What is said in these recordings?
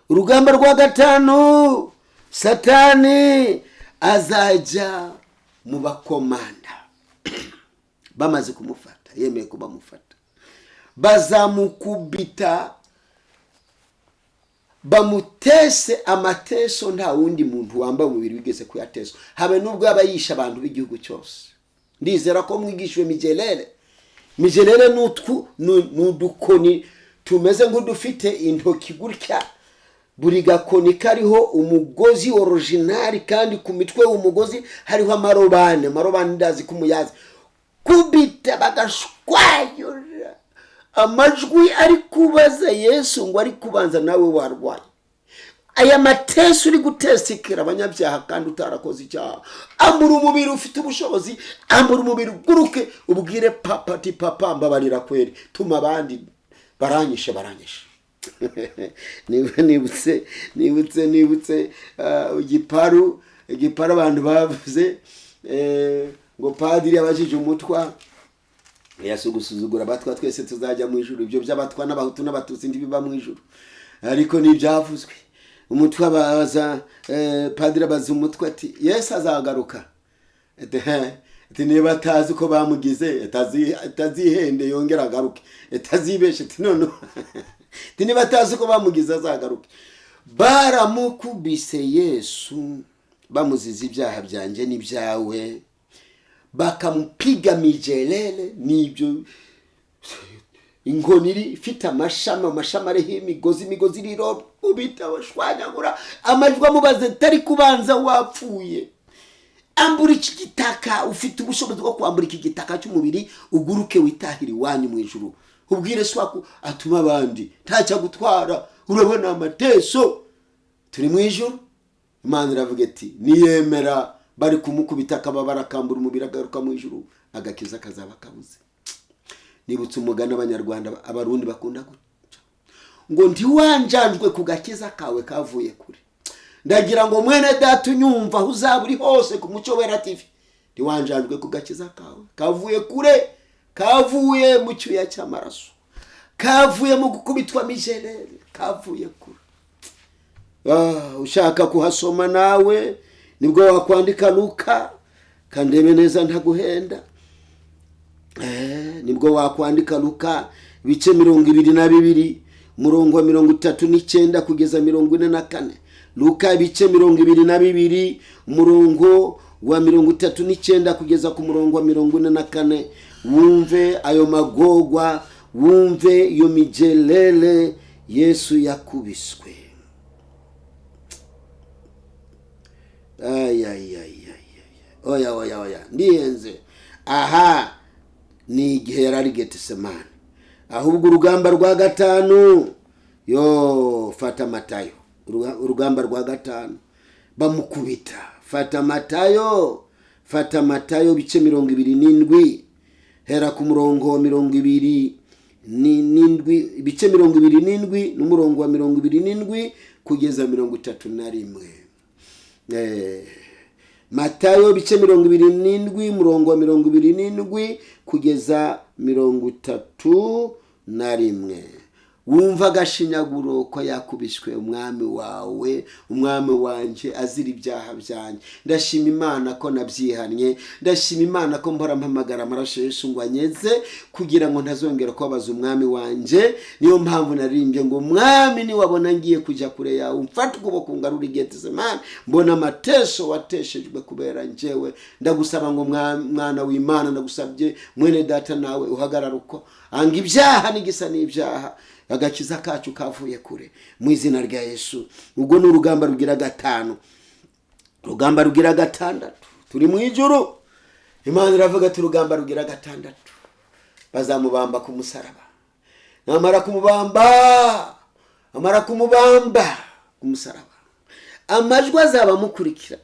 urugamba rwa gatanu, Satani azajya mu bakomanda. Bamaze kumufata, yemeye ko bamufata, bazamukubita, bamutese amateso nta wundi muntu wambaye umubiri wigeze kuyateso, habe nubwo abayisha abantu b'igihugu cyose. Ndizera ko mwigishwe mijelele. Mijelele n'udukoni tumeze nk'udufite intoki gutya, buri gakoni kariho umugozi original, kandi ku mitwe w'umugozi hariho amarobane ndazi kumuyazi. Kubita bagashwayura, amajwi ari kubaza Yesu ngo ari kubanza nawe warwaye. Aya mateso uri gutesekera abanyabyaha kandi utarakoze icyaha. Ambura umubiri ufite ubushobozi, ambura umubiri guruke ubwire papa ati papa mbabarira kweri, tuma abandi baranyishe. Nibutse igiparu abantu bavuze ngo padiri abajije umutwa yasugusuzugura abatwa twese tuzajya mu ijuru. Ibyo by'abatwa n'abahutu n'abatutsi ndibiba mu ijuru, ariko nibyavuzwe. Umutwa baza padiri abaza umutwa ati Yesu azagaruka. Ati niba atazi ko bamugize atazihende yongera agaruke, atazibeshe. Ati none ati niba atazi ko bamugize azagaruke. Baramukubise Yesu bamuziza ibyaha byanjye n'ibyawe, bakamupiga mijelele. Nibyo inkoniri ifite amashami ariho imigozi riro ubita bashwanyagura, amajwi amubaze tari kubanza wapfuye. Ambura iki gitaka, ufite ubushobozi bwo kwambura iki gitaka cy'umubiri, uguruke witahira iwanyu mu ijuru. Ubwire swaku atuma abandi ntacyo gutwara, urabona amateso, turi mu ijuru. Imana iravuga ati niyemera bari kumukubita akababara akambura umubiri agaruka mu ijuru, agakiza kazaba kabuze. Nibutse umugani abanyarwanda abarundi bakunda guca ngo ntiwanjanjwe ku gakiza kawe kavuye kure. Ndagira ngo mwene data unyumva aho uzaba uri hose ku Mucyo Wera TV, ntiwanjanjwe ku gakiza kawe kavuye kure, kavuye mu cyuya cy'amaraso, kavuye mu gukubitwa mijelele, kavuye kure. Ushaka kuhasoma nawe nibwo wakwandika Luka, kandebe neza ntaguhenda. Nibwo wakwandika Luka bice 22 murongo wa 39 kugeza 44. Luka bice 22 murongo wa 39 kugeza ku murongo wa 44. Wumve ayo magogwa, wumve iyo mijelele Yesu yakubiswe. Oya ndiyenze. Aha ni igihe yarari Getsemani. Ahubwo urugamba rwa gatanu, fata Matayo. Urugamba rwa gatanu bamukubita. Fata Matayo bice 27 hera ku murongo wa 27 bice 27 n'umurongo wa 27 kugeza 31. Matayo bice 27 murongo wa 27 kugeza 31. Wumva gashinyaguro ko yakubishwe umwami wawe, umwami wanje azira ibyaha byanjye. Ndashima Imana ko nabyihannye, ndashima Imana ko mbora mpamagara amaraso Yesu ngo anyeze kugira ngo ntazongera kubabaza umwami wanje. Niyo mpamvu naririmbye ngo mwami ni wabona ngiye kujya kure yawe, umfata ukuboko ngaruri Getsemani, mbona amateso wateshejwe kubera njyewe. Ndagusaba ngo mwana w'Imana, ndagusabye mwene data nawe uhagarara uko anga ibyaha n'igisa n'ibyaha, agakiza kacu kavuye kure mu izina rya Yesu. Ubwo ni urugamba rugira gatanu. Urugamba rugira gatandatu turi mu ijuru. Imana iravuga ati urugamba rugira gatandatu bazamubamba ku musaraba. Namara kumubamba ku musaraba, amajwi azaba mukurikira.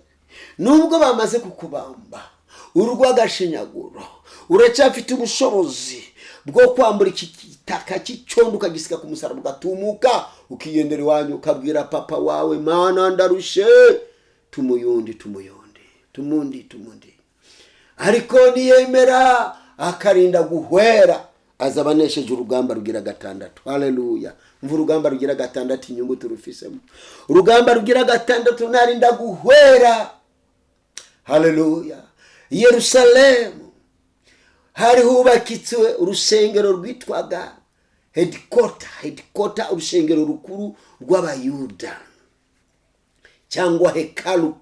Nubwo bamaze kukubamba urwagashinyaguro, uracyafite ubushobozi bwo kwambura iki gitaka cy'icyondo ukagisiga ku musaraba, ugatumuka ukiyendera iwanyu ukabwira papa wawe, Mana ndarushe, tumundi. Ariko niyemera akarinda guhwera azabanesheje urugamba rugira gatandatu. Haleluya. Mvu urugamba rugira gatandatu inyungu turufisemo. Urugamba rugira gatandatu narinda guhwera. Haleluya. Yerusalemu hari hubakitswe urusengero rwitwaga headquarter urusengero rukuru rw'abayuda cyangwa hekalu.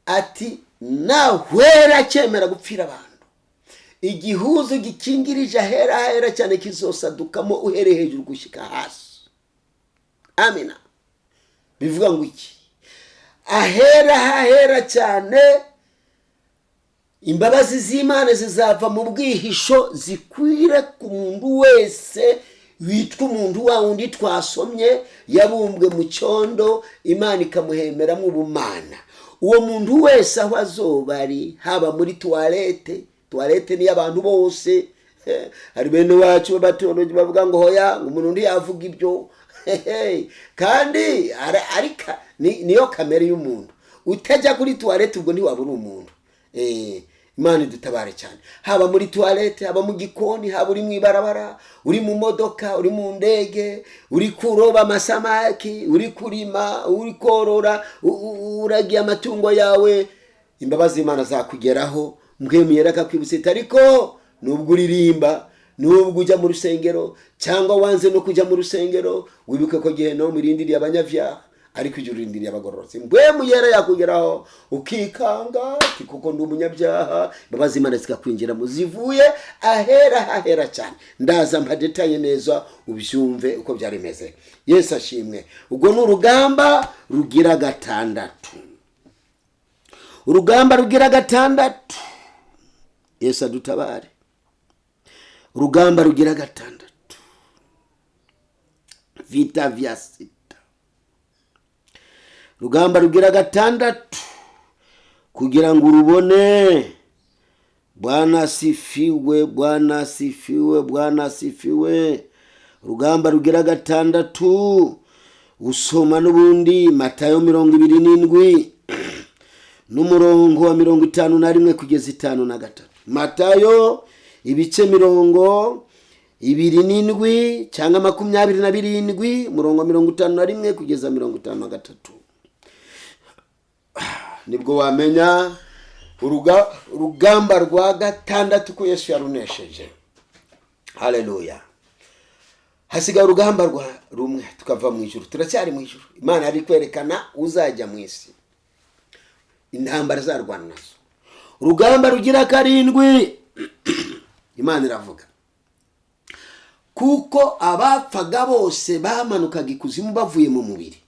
Ati nahwera cyemera gupfira abantu, igihuzu gikingirije ahera cyane kizosadukamo uhereye hejuru gushika hasi. Amina. Bivuga ngo iki? Ahera cyane, imbabazi z'Imana zizava mu bwihisho zikwire ku muntu wese witwa umuntu wa wundi twasomye yabumbwe mu cyondo, Imana ikamuhemeramo ubumana. Uwo muntu wese aho azobari, haba muri toilette ni abantu bose. Hari bene wacu b'abatologi bavuga ngo hoya umuntu ndi yavuga ibyo. Kandi arika niyo kamere y'umuntu. Utajya kuri toilette ubwo ntiwabura umuntu. Imana idutabare cyane. Haba muri toilette, haba mu gikoni, haba uri mu ibarabara, uri mu modoka, uri mu ndege, uri kuroba amasamaki, uri kurima, uri korora, uragiye amatungo yawe, imbabazi Imana zakugeraho. Mbwemiyera akakwibutsa ariko nubwo uririmba, nubwo ujya mu rusengero cyangwa wanze no kujya mu rusengero, wibuke ko Gehinomu irindiriye abanyavyaha ariko ujye urindiriye abagororotsi. Mbwemiyera yakugeraho ukikanga kuko ndi umunyabyaha, imbabazi Imana zikakwinjira mu zivuye ahera cyane. Ndaza mpadetaye neza ubyumve uko byari meze. Yesu ashimwe. Ubwo ni urugamba rugira gatandatu. Urugamba rugira gatandatu. Yesu adutabare. Urugamba rugira gatandatu. Vita vya sita. Urugamba rugira gatandatu kugira ngo urubone. Bwana asifiwe, Bwana asifiwe, Bwana asifiwe. Urugamba rugira gatandatu usoma n'ubundi Matayo 27 n'umurongo wa 51 kugeza 53. Matayo ibice 27 cyangwa 27 umurongo wa 51 kugeza 53. Nibwo wamenya urugamba rwa gatandatu ko Yesu yarunesheje. Haleluya. Hasigaye urugamba rwa rumwe tukava mu ijuru. Turacyari mu ijuru. Imana ari kwerekana uzajya mu isi, intambara zarwana nazo. Urugamba rugira karindwi. Imana iravuga kuko abapfaga bose bamanukaga ikuzimu bavuye mu mubiri.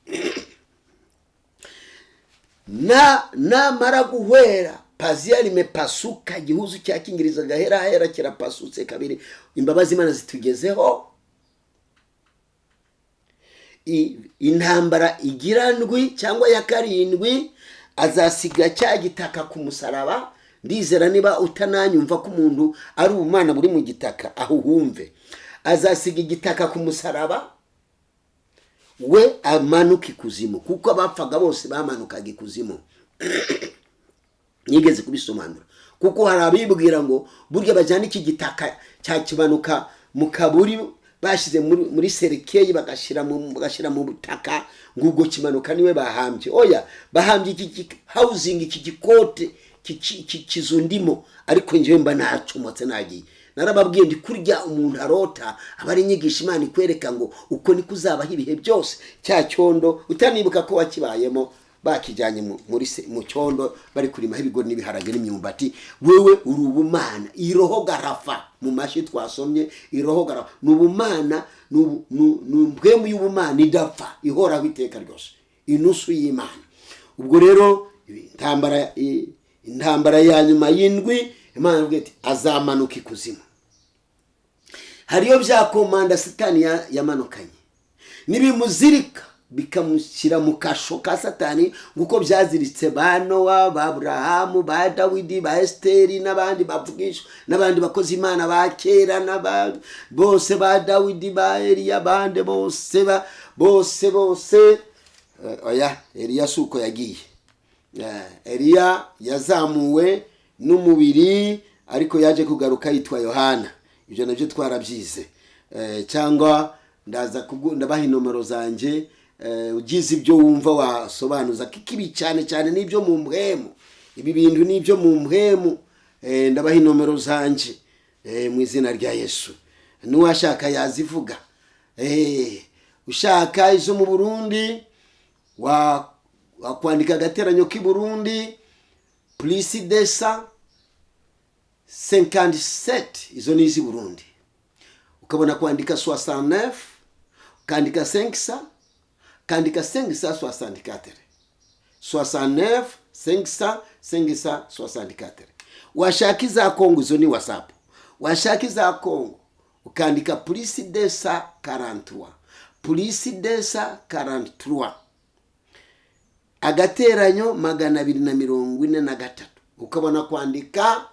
Namara guhwera pazia limepasuka, gihuzu cyakingirizaga ahera kirapasutse kabiri. Imbabazi Imana zitugezeho. Intambara igirandwi cyangwa ya karindwi, azasiga cya gitaka ku musaraba. Ndizera niba utananyumva ko umuntu ari umwana buri mu gitaka aho humve. Azasiga igitaka ku musaraba, we amanuka ikuzimu kuko abapfaga bose bamanukaga ikuzimu. Nigeze kubisomanura kuko hari abibwira ngo burya bajyana iki gitaka cyakibanuka mu kaburi bashize muri serikeyi bagashira mu butaka ngubwo kimanuka niwe bahambye. Oya, bahambye iki housing, iki gikote kizundimo, ariko njewe mba nacomotse nagiye. Narababwiye ndi kurya umuntu arota abari nyigisha Imana ikwereka ngo uko niko uzabaho ibihe byose. Cya cyondo utanibuka ko wakibayemo, bakijyanye mu cyondo bari kurimaho ibigori n'ibiharage n'imyumbati. Wewe uri ubumana, iroho garafa mu mashi twasomye. Iroho garafa n'ubumana, n'ubwemu y'ubumana idapfa ihoraho iteka ryose, inusu y'Imana. Ubwo rero intambara ya nyuma y'indwi, Imana ivuga iti azamanuka ikuzimu. Hariyo bya komanda Satani yamanukanye, nibimuzirika bikamushyira mu kasho ka Satani nguko byaziritse ba Nowa, ba Abrahamu, ba Dawidi, ba Esteri n'abandi bavugisha n'abandi bakozi Imana ba kera n'abandi bose, ba Dawidi, ba Eliya, bande bose oya, Eliya suko yagiye. Eliya yazamuwe n'umubiri ariko yaje kugaruka yitwa Yohana. Ibyo nabyo twarabyize. Cyangwa ndabaha inomero zanje, ugize ibyo wumva wasobanuza kikibi cyane cyane n'ibyo mu mpwemu. Ibi bintu n'ibyo mu mpwemu, ndabaha inomero zanje mu izina rya Yesu. Nuwashaka yazivuga. Ushaka izo mu Burundi wakwandika agateranyo k'i Burundi +257, izo ni izi Burundi. Ukabona kwandika 69, ukandika 500, ukandika 564, 69 500 564. Washaka iza Kongo, izo ni WhatsApp. Washaka iza Kongo ukandika +243, +243, agateranyo 243. Ukabona kwandika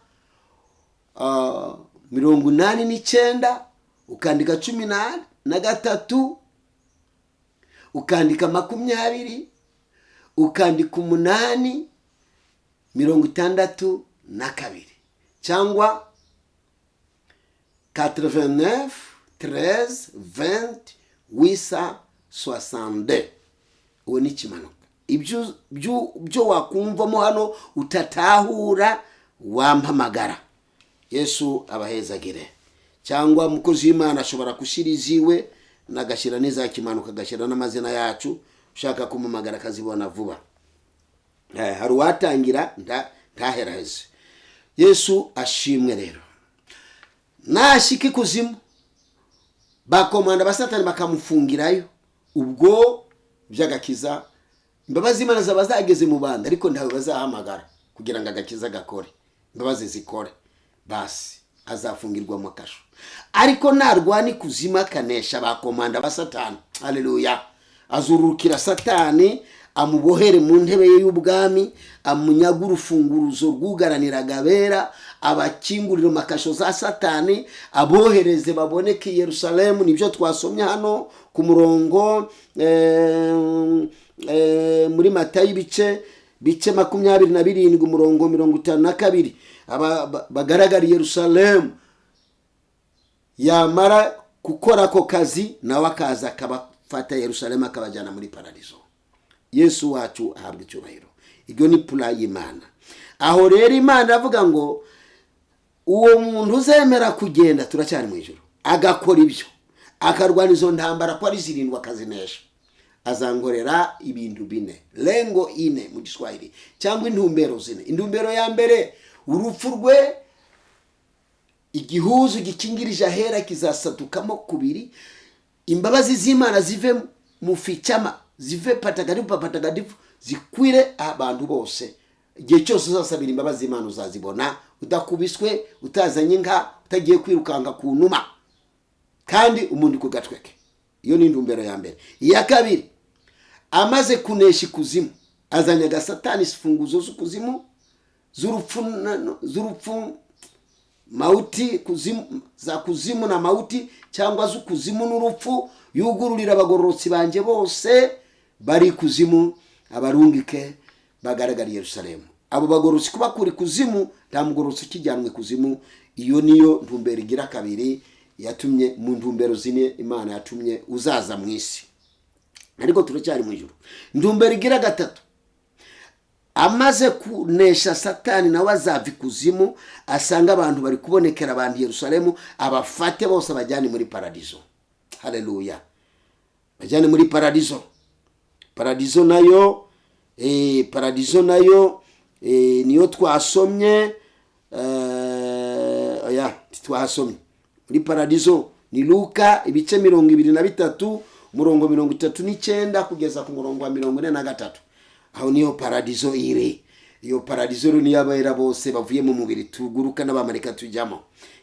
89, ukandika 13, ukandika 20, ukandika 8, 62, cyangwa 89 13 20 862. Uwo ni kimanuka. Ibyo wakumvamo hano utatahura, wampamagara. Yesu abahezagire. Cyangwa mukozi w'Imana ashobora kushiriziwe nagashira neza kimanuka, gashira n'amazina yacu, ushaka kumamagara kazibona vuba. Hari watangira ntaheraheze. Yesu ashimwe rero. Nashiki kuzimu, bakomanda basatani bakamufungirayo, ubwo byagakiza imbabazi Imana zabazageze mu banda, ariko ndawe bazahamagara kugira ngo agakiza gakore, imbabazi zikore, basi azafungirwa mu kasho. Ariko narwani kuzima kanesha bakomanda basatani, haleluya, azurukira satani, amubohere mu ntebe ye y'ubwami, amunyagura urufunguruzo rwugaranira gabera, abakingurira makasho za satani, abohereze baboneke Yerusalemu. Nibyo twasomye hano ku murongo muri Matayo ibice 27 umurongo 52. Bagaragara Yerusalemu, yamara gukora ko kazi nawe akaza akabafata Yerusalemu akabajyana muri paradizo. Yesu wacu ahabwa icyubahiro. Ibyo ni pula y'Imana. Aho rero Imana avuga ngo uwo muntu uzemera kugenda, turacyari mu ijuru, agakora ibyo, akarwana izo ntambara ko ari 7 akazinesha, azangorera ibintu 4, lengo 4 mu Giswahili, cyangwa intumbero 4. Intumbero ya mbere, urupfu rwe, igihuzu gikingirije ahera kizasatukamo kubiri, imbabazi z'Imana zive mu ficama, zive patagadifu zikwire abantu bose. Igihe cyose uzasabira imbabazi z'Imana uzazibona, udakubiswe, utazanye inka, utagiye kwirukanga ku numa, kandi umuntu kugatweke. Iyo ni intumbero ya mbere. Iya kabiri, amaze kunesha ikuzimu, azanyaga satani sifunguzo z'ukuzimu, z'urupfu mauti, kuzimu za kuzimu na mauti, cyangwa z'ukuzimu n'urupfu, yugururira abagororotsi banje bose bari kuzimu, abarungike bagaragara Yerusalemu. Abo bagororotsi kuba kuri kuzimu, nta mugororotsi kijyanwe kuzimu. Iyo niyo ntumbero igira kabiri yatumye mu ntumbero 4 Imana yatumye uzaza mu isi, ariko turacyari mu ijuru. Ntumbero igira gatatu, amaze kunesha satani nawe azava kuzimu, asanga abantu bari kubonekera abantu Yerusalemu, abafate bose abajyane muri paradizo. Haleluya, bajyane muri paradizo. Paradizo nayo niyo twasomye, twasomye muri paradizo ni Luka ibice 23 umurongo 39 kugeza ku murongo wa 43. Aho niyo paradizo iri. Iyo paradizo ni yabera bose bavuye mu mubiri, tuguruka n'abamarika tujyamo.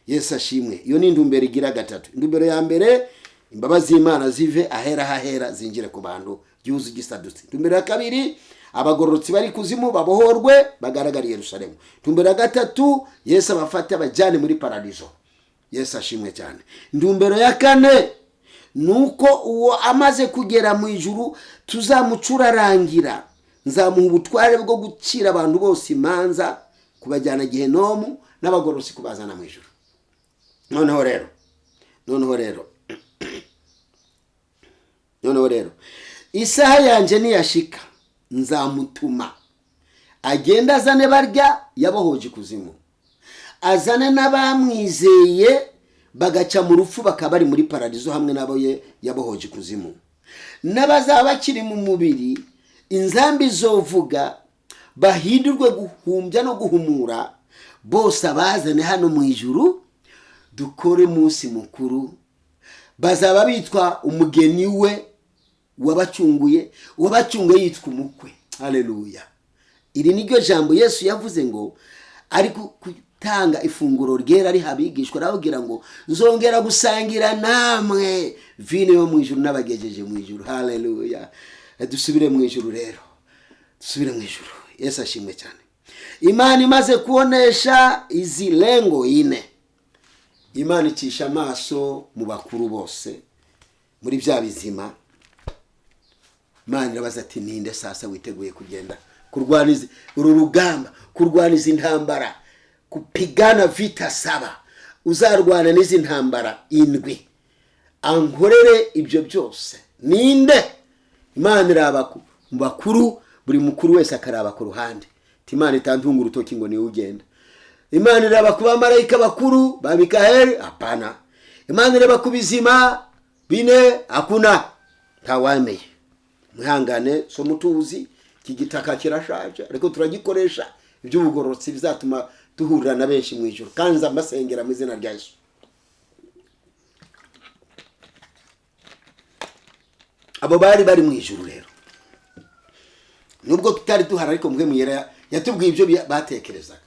Yesu ashimwe. Iyo ni intumbero igira gatatu. Intumbero ya mbere, imbabazi y'Imana zive ahera zinjire ku bantu, yuzu gisadutse. Intumbero ya kabiri, abagororotsi bari kuzimu babohorwe bagaragara Yerusalemu. Intumbero ya gatatu, Yesu abafate abajyane muri paradizo. Yesu ashimwe cyane. Intumbero ya kane, nuko uwo amaze kugera mu ijuru tuzamucurarangira, nzamuha ubutware bwo gucira abantu bose imanza, kubajyana Gehenomu n'abagorozi kubazana mu ijuru. noneho rero isaha yanje niyashika nzamutuma agenda azane barya yabohoje ikuzimu, azane n'abamwizeye bagaca mu rupfu bakaba bari muri paradizo hamwe nabo yabohoje ikuzimu, n'abazaba bakiri mu mubiri inzambi zovuga bahindurwe guhumbya no guhumura, bose abazane hano mu ijuru dukore munsi mukuru. Bazaba bitwa umugeni we wabacunguye yitwa umukwe. Haleluya. Iri niryo jambo Yesu yavuze ngo ari gutanga ifunguro ryera ari habigishwa, arababwira ngo nzongera gusangira namwe vino yo mu ijuru n'abagejeje mu ijuru. Haleluya. Dusubire mu ijuru rero, dusubire mu ijuru. Yesu ashimwe cyane. Imana imaze kuonesha izi lengo ine, Imana icisha amaso mu bakuru bose muri bya bizima. Imana irabaza ati ninde sasa witeguye kugenda kurwaniza uru rugamba, kurwaniza intambara, kupigana vita saba, uzarwana n'izi ntambara indwi, ankorere ibyo byose. Ninde? Imana iraba mu bakuru, buri mukuru wese akaraba ku ruhande. Imana itantunga urutoki ngo niwe ugenda. Imana iraba ku bamarayika bakuru ba Mikaheli? Hapana. Imana iraba ku bizima bine? Hakuna. Ntawameye. Mwihangane, so mutuzi iki gitaka kirashaje, ariko turagikoresha iby'ubugororotsi bizatuma duhurira na benshi mu ijuru. Kanza amasengera mu izina rya Yesu. Abo bari mu ijuru rero, nubwo tutari duhara ariko mwe muyera yatubwiye ibyo batekerezaga.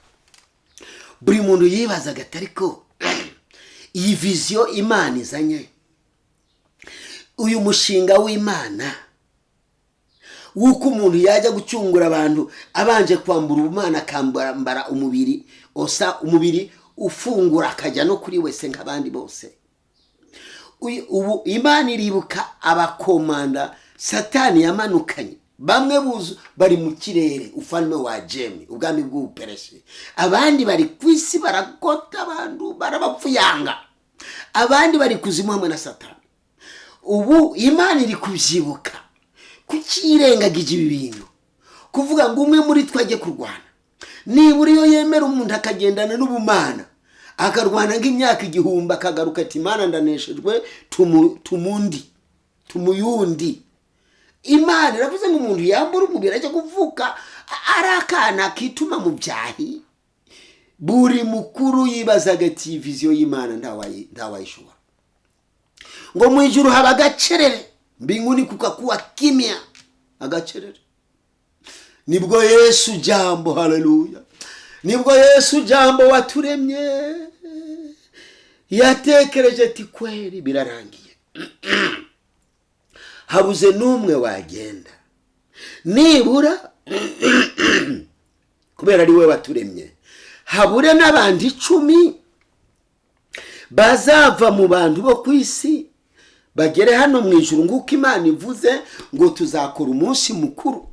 Buri muntu yibazaga ati ariko iyi vision Imana izanye, uyu mushinga w'Imana wuko umuntu yajya gucyungura abantu abanje kwambura ubumana, akambara umubiri osa, umubiri ufungura akajya no kuri wese nk'abandi bose. Ubu Imana iribuka abakomanda Satani yamanukanye, bamwe buzu bari mu kirere, ufalme wa Jemi, ubwami bw'upereshi, abandi bari kwisi baragota abantu barabapfuyanga, abandi bari kuzimu hamwe na Satani. Ubu Imana iri kubyibuka, kucyirengagije ibi bintu, kuvuga ngo umwe muri twaje kurwana. Nibura iyo yemera umuntu akagendana n'ubumana akarwana nk'imyaka 1000 akagaruka ati Imana ndaneshejwe tumuyundi. Imana iravuze ngo umuntu yambura umubiri ajya kuvuka arakana kituma mu byahi. Buri mukuru yibazaga ati vision y'Imana ndawayishobora. Ngo mu ijuru haba agacerere, mbinguni kukakuwa kimya, agacerere. Nibwo Yesu jambo, haleluya, nibwo Yesu jambo waturemye yatekereje ati kweri birarangiye. Habuze numwe wagenda, nibura kubera ari we waturemye, habure n'abandi 10 bazava mu bantu bo kwisi bagere hano mu ijuru nguko Imana ivuze ngo tuzakora umunsi mukuru.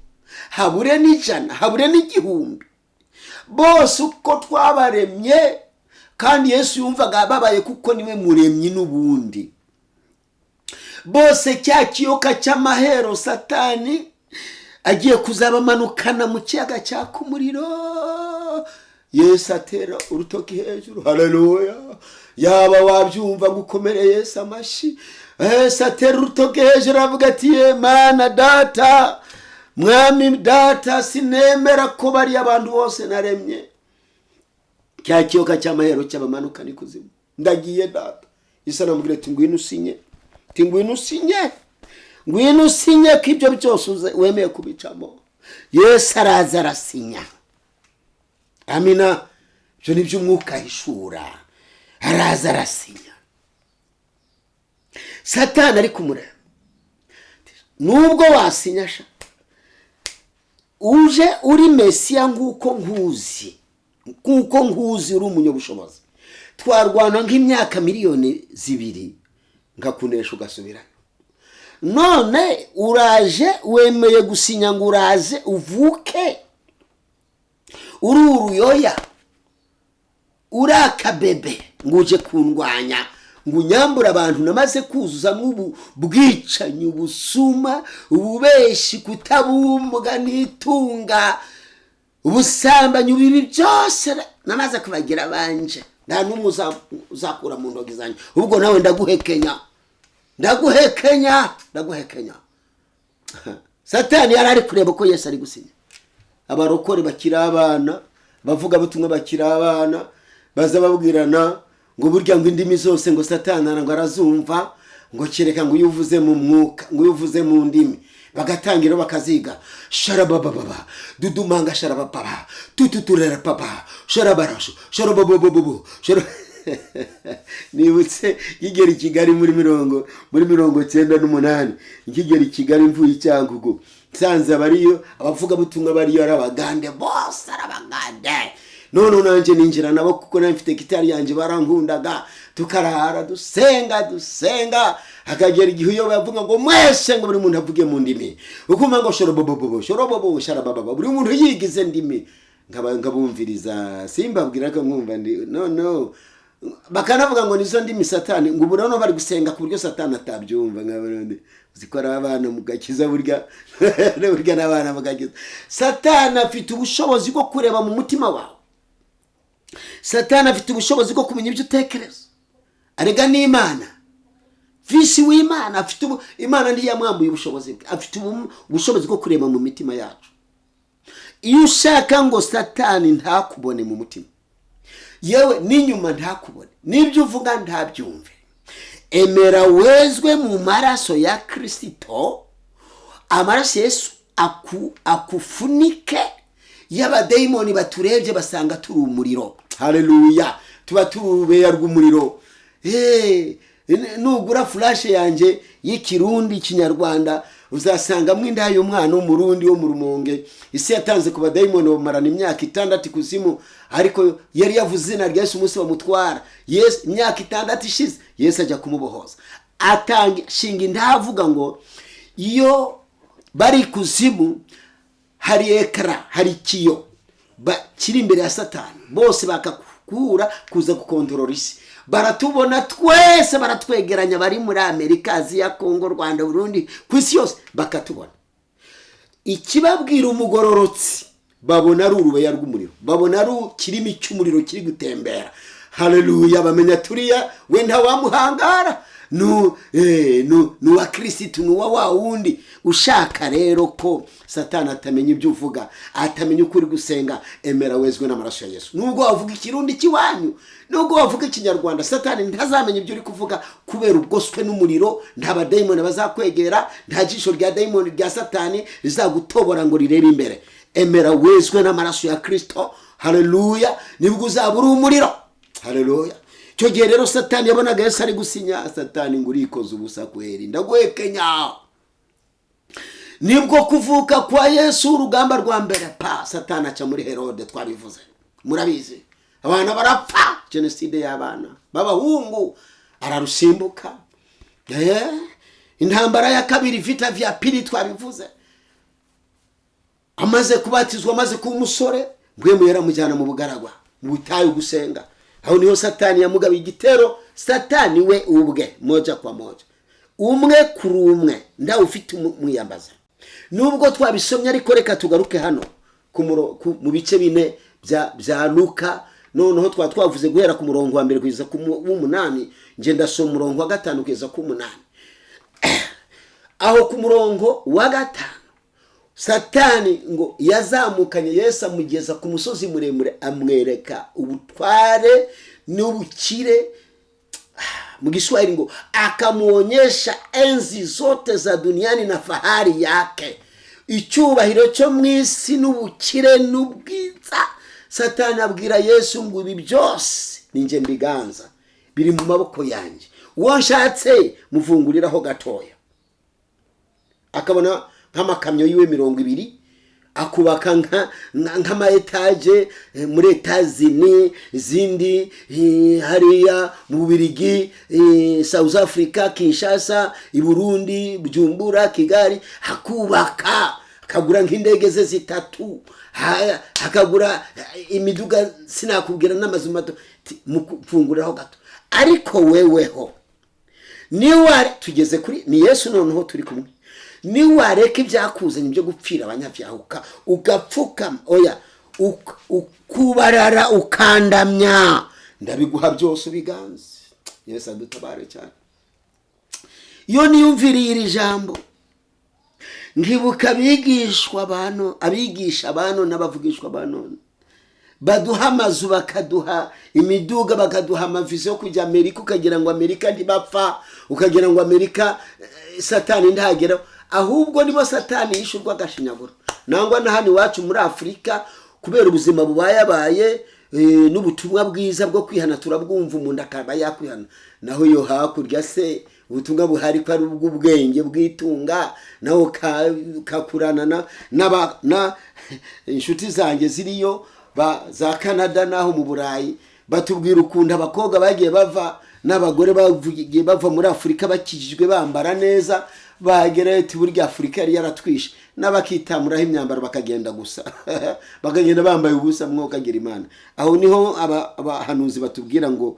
Habure n'ijana, habure n'1000, bose uko twabaremye, kandi Yesu yumvaga babaye kuko niwe muremyi n'ubundi. Bose cya kiyoka cy'amahero Satani agiye kuzabamanukana mu kiyaga cyaka umuriro. Yesu atera urutoki hejuru, haleluya, yaba wabyumva gukomere Yesu amashi. Yesu atera urutoki hejuru avuga ati Mana data, mwami data, sinemera ko bari abantu bose naremye cya kiyoka cy'amahero cy'abamanukana ikuzimu. Ndagiye data. Isa namubwira ati ngwino usinye, ngwino usinye ko ibyo byose wemeye kubicamo. Yesu araza arasinya. Amina. Byo nibyo umwuka hishura, araza arasinya. Satani ari kumureba, nubwo wasinya sha uje uri Mesiya nguko nkuzi uri umunyabushobozi, twarwana nk'imyaka miliyoni 2 ngakunesha ugasubira. None uraje wemeye gusinya ngo uraze uvuke uri uruyoya, urakabebe nguje kundwanya ngunyambura abantu namaze kuzuza mu bwicanyi ubusuma ububeshi kutabumbwa nitunga ubusambanyi bibi byose namaze kubagira banje nta numwe uzakura mu ndogi zanyu ubwo nawe ndaguhekenya Satani yarari kureba ko Yesu ari gusinya abarokore bakira abana bavuga butumwa bakira abana baza babwirana ngo burya ngo indimi zose ngo Satani ngo arazumva ngo kereka ngo yuvuze mu mwuka ngo yuvuze mu ndimi bagatangira bakaziga sharabababa dudumanga sharababa tututurera papa sharabarasho sharabobobobo nibutse igeri Kigali muri 98 igeri Kigali mvuye Cyangugu nsanze bariyo abavuga butumwa bariyo arabagande bose arabagande none nanje ninjira nabo kuko nafite gitari yanje barankundaga tukarara dusenga akagera igihe yo bavuga ngo mwese ngo buri muntu avuge mu ndimi ukuma ngo shorobobobo sharababa buri muntu yigize ndimi ngabumviriza simbabwira ko nkumva ndi no bakanavuga ngo nizo ndimi Satani ngo burano bari gusenga ku buryo Satani atabyumva ngabonde zikora abana mugakiza burya n'abana mugakiza. Satani afite ubushobozi bwo kureba mu mutima wawe. Satani afite ubushobozi bwo kumenya ibyo utekereza. Arega ni Imana. Visi w'Imana afite Imana ndi yamwambuye ubushobozi bwe. Afite ubushobozi bwo kureba mu mitima yacu. Iyo ushaka ngo Satani ntakubone mu mutima, yewe n'inyuma ntakubone, n'ibyo uvuga ntabyumve, emera wezwe mu maraso ya Kristo. Amaraso Yesu akufunike y'abadayimoni baturebye basanga turi umuriro. Haleluya. Tuba turubeya rw'umuriro. Nugura flash yanje y'ikirundi Kinyarwanda uzasanga mwinda y'umwana w'umurundi wo mu Rumonge. Isi yatanze ku badayimoni bamarana imyaka 6 kuzimu, ariko yari yavuze izina rya Yesu umunsi bamutwara. Yes, imyaka 6 ishize Yesu ajya kumubohoza. Atanga shinga ndavuga ngo iyo bari kuzimu hari ekra, hari kiyo kiri imbere ya Satani, bose bakakura kuza gukontorora isi. Baratubona twese, baratwegeranya, bari muri Amerika, Aziya, Kongo, Rwanda, Burundi, kwisi yose bakatubona. Ikibabwira umugororotsi babona ari urubeya rw'umuriro, babona ari kirimi cy'umuriro kiri gutembera. Haleluya. Bamenya turiya wenda wamuhangara nu wa Kristo, nu wa wundi. Ushaka rero ko Satani atamenya ibyo uvuga, atamenya ukuri gusenga, emera wezwe n'amaraso ya Yesu. Nubwo wavuga ikirundi kiwanyu, nubwo wavuga Ikinyarwanda, Satani ntazamenya ibyo uri kuvuga kubera ubwoswe n'umuriro. Nta badayimoni bazakwegera, nta jisho rya dayimoni rya Satani rizagutobora ngo rirebe imbere. Emera wezwe n'amaraso ya Kristo. Haleluya. Nibwo uzabura umuriro. Haleluya. Cyo gihe rero Satani yabonaga Yesu ari gusinya, Satani ngo urikoze ubusa kweri, ndaguhekenya. Nibwo kuvuka kwa Yesu urugamba rwa mbere pa Satani aca muri Herode, twabivuze murabizi. Abana barapfa, genocide y'abana babahungu ararusimbuka. Intambara ya kabiri, vita vya pili, twabivuze. Amaze kubatizwa, amaze kuba umusore, mbwemu yaramujyana mu bugaragwa, mu butayu gusenga. Aho niho Satani yamugabe igitero. Satani we ubwe moja kwa moja, umwe kuri umwe, ndawe ufite umwiyambaza. Nubwo twabisomye ariko reka tugaruke hano mu bice bine bya Luka. Noneho twavuze guhera ku murongo wa 1 kugeza ku 8, nje ndasoma umurongo wa 5 kugeza ku 8. Aho ku murongo wa 5 Satani ngo yazamukanye Yesu amugeza ku musozi muremure, amwereka ubutware n'ubukire. Mu Kiswahili ngo akamuonyesha enzi zote za duniani na fahari yake, icyubahiro cyo mwisi n'ubukire n'ubwiza. Satani abwira Yesu ngo ibi byose ninje mbiganza, biri mu maboko yanjye, uwo nshatse muvunguriraho gatoya. Akabona nk'amakamyo yiwe 200, akubaka nk'ama etage muri Etazini, zindi hariya mu Bubiligi, South Africa, Kinshasa, i Burundi, Bujumbura, Kigali. Hakubaka, akagura nk'indege ze 3, akagura imiduga sinakubwira n'amazu mato. mufunguraho gato. Ariko weweho tugeze kuri ni Yesu noneho turi kumwe, niwareka ibyakuzanye byo gupfira abanyabyaha ugapfukama ukubarara ukandamya, ndabiguha byose ubiganze. Yesu adutabare cyane. Iyo niyumviriye iri jambo nkibuka abigisha abantu n'abavugishwa abantu baduha amazu, bakaduha imiduga, bakaduha amavizo yo kujya Amerika, ukagira ngo Amerika ntibapfa, ukagira ngo Amerika Satani ntagera, ahubwo nibo Satani yishurwa agashinyaguro. Nangwa na hano iwacu muri Afurika kubera ubuzima bubayabaye n'ubutumwa bwiza bwo kwihana turabwumva, umuntu akaba yakwihana. Naho yo hakurya se ubutumwa buhari ko ari ubw'ubwenge bw'itunga, naho kakurana na inshuti zanjye ziriyo za Canada naho mu Burayi, batubwira ukunda abakobwa bagiye bava n'abagore bavugiye bava muri Afurika bakijijwe bambara neza, bagera ati burya Afurika yari yaratwishe, n'abakitamuraho imyambaro bakagenda gusa bakagenda bambaye ubusa, mwokagira Imana. Aho niho abahanuzi batubwira ngo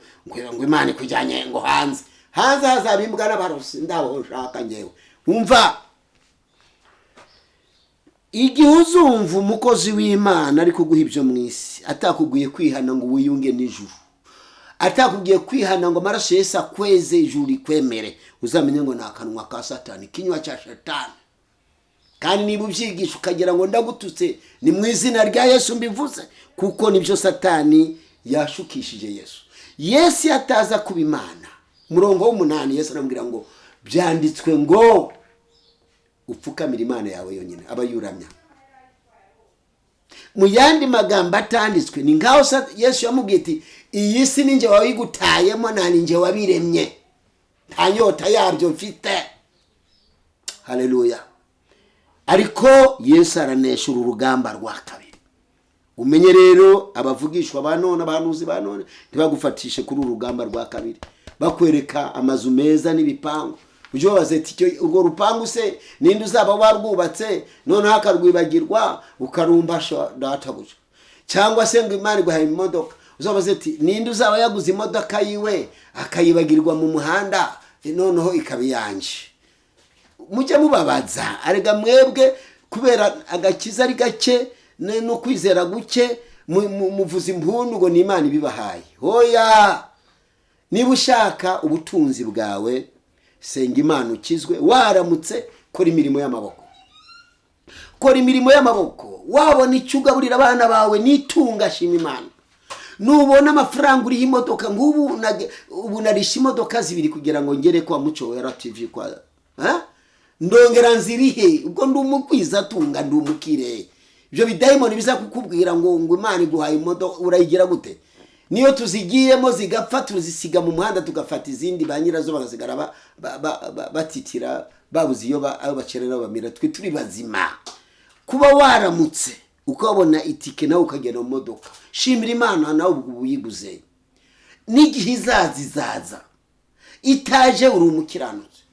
Imana ikujyanye ngo hanze hazabimbwa n'abarosi, ndaho shaka ngewe. Umva, igihe uzumva umukozi w'Imana ari kuguha ibyo mu isi, atakuguye kwihana ngo wiyunge n'ijuru, atakugiye kwihana ngo amaraso Yesu akweze ijuru ikwemere, uzamenye ngo ni akanwa ka Satani, kinywa cya Shatani. Kandi niba ubyigisha ukagira ngo ndagututse, ni mu izina rya Yesu mbivuze, kuko nibyo Satani yashukishije Yesu. Yesu yataza kuba Imana, umurongo w'8 Yesu aramubwira ngo byanditswe ngo upfukamira Imana yawe yonyine abayuramya. Mu yandi magambo atanditswe ni ngaho Yesu yamubwiye ati iyi si ninjye wayigutayemo, nta ninjye wabiremye, nta nyota yabyo mfite. Haleluya. Ariko Yesu aranesha urugamba rwa kabiri. Umenye rero abavugishwa banone, abahanuzi banone ntibagufatishe kuri urugamba rwa kabiri, bakwereka amazu meza n'ibipangu, ujye wabaza ati urwo rupangu se ninde uzaba warwubatse noneho akarwibagirwa ukarumbasha databuja, cyangwa se ngo Imana iguhaye imodoka, uzabaza ati ninde uzaba yaguze imodoka yiwe akayibagirwa mu muhanda noneho ikabiyanje. Mujye mubabaza, arega mwebwe kubera agakiza ari gake no kwizera guke muvuza impundu ngo ni Imana ibibahaye. Hoya, niba ushaka ubutunzi bwawe senga Imana ukizwe, waramutse kora imirimo y'amaboko. Kora imirimo y'amaboko, wabona icyo ugaburira abana bawe nitunga, shima Imana. Nubona amafaranga uriho imodoka, ubu narisha imodoka 2 kugira ngo ngere kwa Muco ya TV kwa ndongera nzirihe, ubwo ndi umukwiza tunga ndi umukire. Ibyo bidayimoni biza kukubwira ngo Imana iguhaye imodoka, urayigira gute? Niyo tuzigiyemo zigapfa tuzisiga mu muhanda, tugafata izindi ba nyirazo bagasigara batitira babuze iyo bacerera bamira. Twe turi bazima. Kuba waramutse ukabona itike nawe ukagenda mu modoka, shimira Imana nawe ubuyiguze. N'igihe izaza itaje uri umukiranutsi,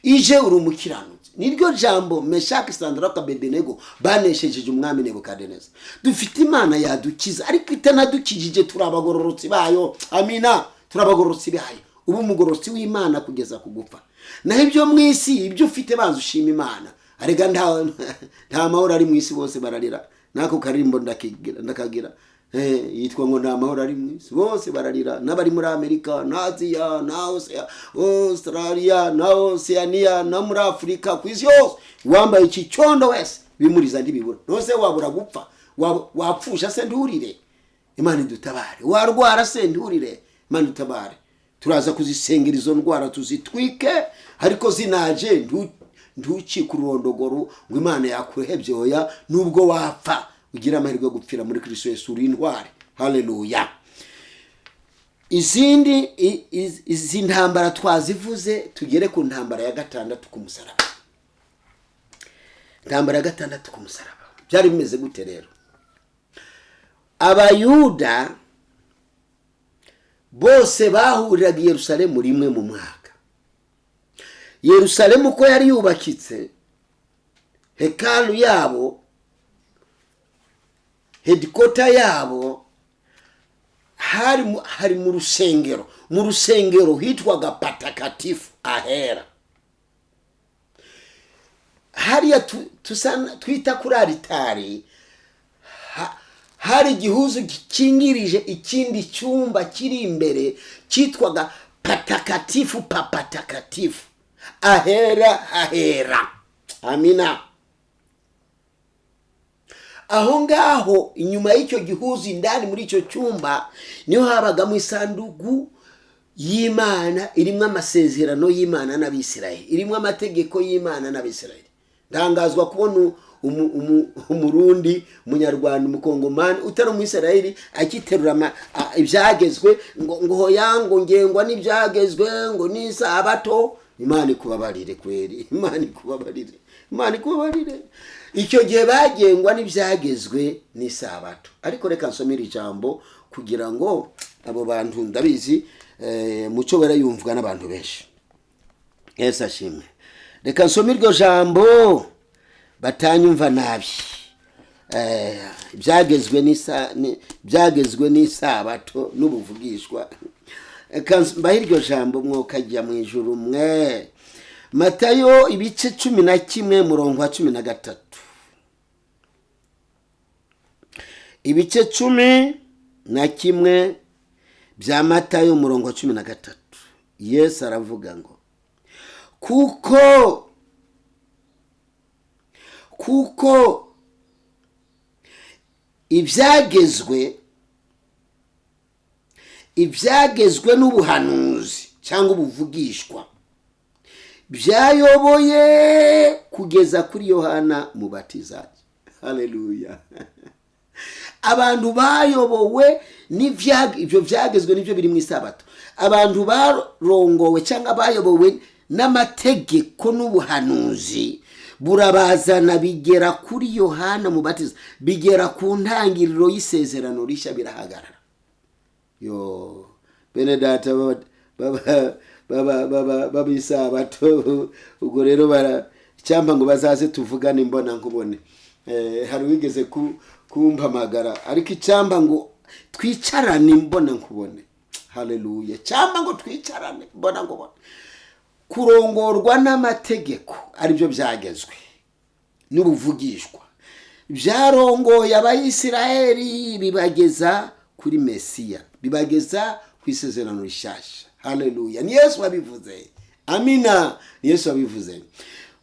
ije uri umukiranutsi. Niryo jambo Meshaki, Sadraka, Abedenego baneshejeje umwami Nebukadineza. Dufite Imana yadukiza, ariko itanadukijije turabagororotsi bayo. Amina, turabagororotsi bayo. Ubu umugororotsi w'Imana kugeza kugupfa. Naho ibyo mu isi ibyo ufite banzu ushima Imana. Arega nta mahoro ari mu isi, bose bararira. Nako karimbo ndakagira yitwa ngo nta mahoro ari mu isi, bose bararira. N'abari muri Amerika, na Aziya, na Australia, na Oceania, na muri Afurika, ku isi yose wambaye iki cyondo wese bimuriza ndibibura. Nose wabura gupfa, wapfusha se ndurire. Imana idutabare. Warwara se ndurire. Imana idutabare. Turaza kuzisengera izo ndwara tuzitwike, ariko zinaje nduci ku rondogoro ngo Imana yakuhebye. Oya, nubwo wapfa ugira amahirwe yo gupfira muri Kristo Yesu, uri intware. Haleluya. Izi ntambara twazivuze, tugere ku ntambara ya 6 ku musaraba. Ntambara ya 6 ku musaraba byari bimeze gute rero? Abayuda bose bahuriraga i Yerusalemu rimwe mu mwaka. Yerusalemu ko yari yubakitse, hekalu yabo, headquarter yabo hari mu rusengero hitwaga patakatifu ahera. Hariya twita kuri aritari hari igihuzu gikingirije ikindi cyumba kiri imbere cyitwaga patakatifu papatakatifu ahera. Amina. Aho ngaho inyuma y'icyo gihuzu indani muri icyo cyumba niho habagamo isanduku y'Imana irimo amasezerano y'Imana n'Abisirayeli, irimo amategeko y'Imana n'Abisirayeli. Ndangazwa kubona umurundi, umunyarwanda, umukongomani utari umwisirayeli akiterura ibyagezwe ngo hoyango ngengwa n'ibyagezwe ngo n'isabato. Imana ikubabarire kweri, Imana ikubabarire. Icyo gihe bagengwa n'ibyagezwe n'isabato. Ariko reka nsomere ijambo kugira ngo abo bantu ndabizi muco barayumvwa n'abantu benshi. Yesu ashimwe. Reka nsomere iryo jambo batanyumva nabi. Byagezwe n'isabato n'ubuvugishwa. Mbaho iryo jambo mwokajya mu ijuru mwe. Matayo ibice 11 murongo wa 13. Ibice 11 bya Matayo murongo wa 13. Yesu aravuga ngo kuko ibyagezwe n'ubuhanuzi cyangwa ubuvugishwa byayoboye kugeza kuri Yohana Mubatizaji. Haleluya. Abantu bayobowe ibyo byagezwe nibyo biri mu isabato. Abantu barongowe cyangwa bayobowe n'amategeko n'ubuhanuzi burabazana bigera kuri Yohana Mubatiza, bigera ku ntangiriro y'isezerano rishya birahagarara. Bene data baba isabato ubwo rero cyamba ngo bazaze tuvugane imbona nkubone. Hari wigeze kumpamagara ariko icyamba ngo twicarane imbona nkubone. Haleluya. Cyamba ngo twicarane imbona nkubone. Kurongorwa n'amategeko aribyo byagezwe n'ubuvugishwa byarongoye Abayisiraheli bibageza kuri Mesiya, bibageza ku isezerano rishyashya. Haleluya. Ni Yesu wabivuze. Amina. Yesu wabivuze.